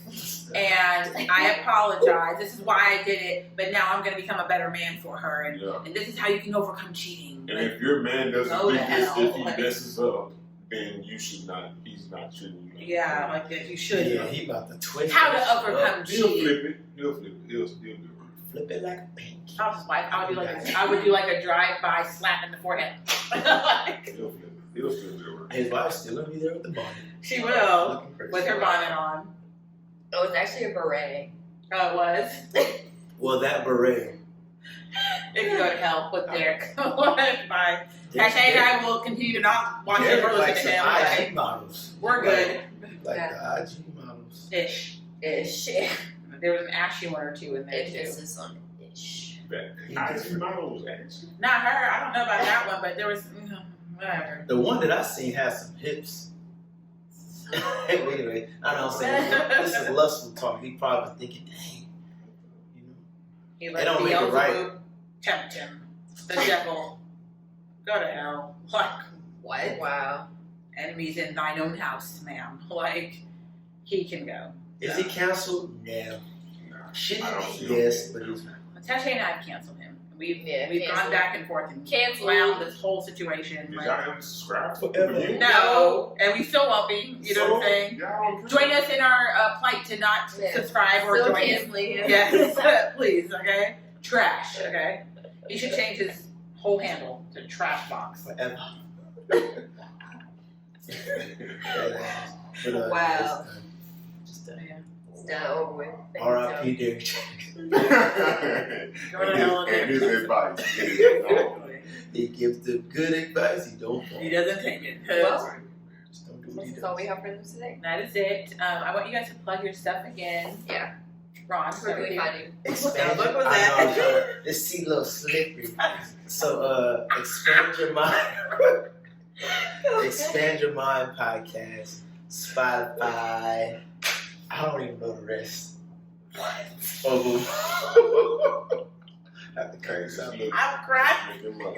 and I apologize. This is why I did it, but now I'm gonna become a better man for her, and, Yeah. and this is how you can overcome cheating. And if your man doesn't Go do to this, hell. if he messes up, then you should not. He's not treating you. Yeah, like that you should. Yeah, he about to twist. How to that shit overcome up. He'll cheating. flip it. He'll flip it. He'll do it. Flip it like a pancake. I was like, I would do like a drive-by slap in the forehead. Like, He'll flip it. He'll flip it over. His wife's still gonna be there with the bonnet. she will Looking crazy. with her bonnet on. Oh, it's actually a beret. Oh, it was. Well, that beret. It can go to hell with Derrick. Bye. Tash and I will continue to not watch him or like listen to some him. Okay? IG models. We're good. Like Yeah. the IG models. Ish. Ish. There was an ashy one or two in there too. Emphasis on ish. I see my own action. Not her. I don't know about that one, but there was whatever. The one that I seen has some hips. Anyway, I know I'm saying this is lustful talk. He probably thinking, dang, you know. He They let don't make it Beelzebub tempt him. The devil. Go to hell. Like, What? Wow. enemies in thine own house, ma'am. Like, he can go. Is he canceled? No. Nah, Should I don't he? see Yes, him. but he's not. Tasha and I have canceled him. We've canceled. gone back and forth and Canceled. clowned this whole situation. Did Like, y'all unsubscribe Forever. again? no, and we still won't be. You know what I'm saying? Y'all don't Join us in our plight to not Yeah. subscribe or Still join us. canceling him. Yes, please, okay? Trash, okay? He should change his whole handle to trash box. Forever. But, Wow. Just, Yeah. It's done over with. Thank R.I.P. Derrick Jaxn. Go to hell And his again. advice. He gives the good advice. He don't fall. He doesn't take it. Well, Just don't do what he that's all does. we have for them today. That is it. I want you guys to plug your stuff again. Yeah. Ron, Where can we find you? Expand. What was I that? know, I'm trying to- this seat a little slippery. So, expand your mind. Expand Your Mind podcast, Spotify. I don't even know the rest. What? Oh, have to cut this out. I'm crying. Make him up.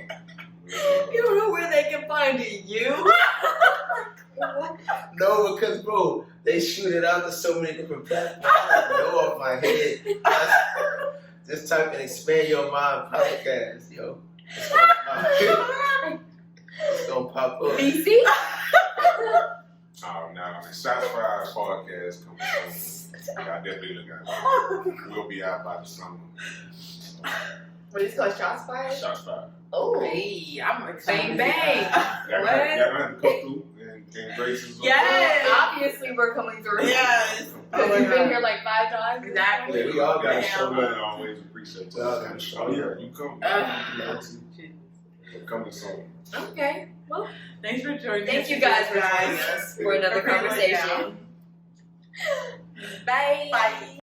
You don't know where they can find you. No, because bro, they shoot it out to so many different platforms. I don't know off my head. Just type in Expand Your Mind podcast, yo. It's gonna pop up. BC? Oh, now, Shots Fired podcast coming soon. Y'all definitely look at it. We'll be out by the summer. What is it called? Shots fired? Shots Fired. Oh. Hey, I'm excited. Bang, bang. Y'all gonna have to come through and grace us. Yes. Well, obviously, we're coming through. Yes. Because you've been here like 5 times. Exactly. Yeah, we all got to Yeah. show I love. always appreciate you. We all gotta show Oh, yeah, you come. Coming soon. Okay. Well, Thanks for joining us. thank you guys for joining us for another Okay, right conversation. Bye. Bye.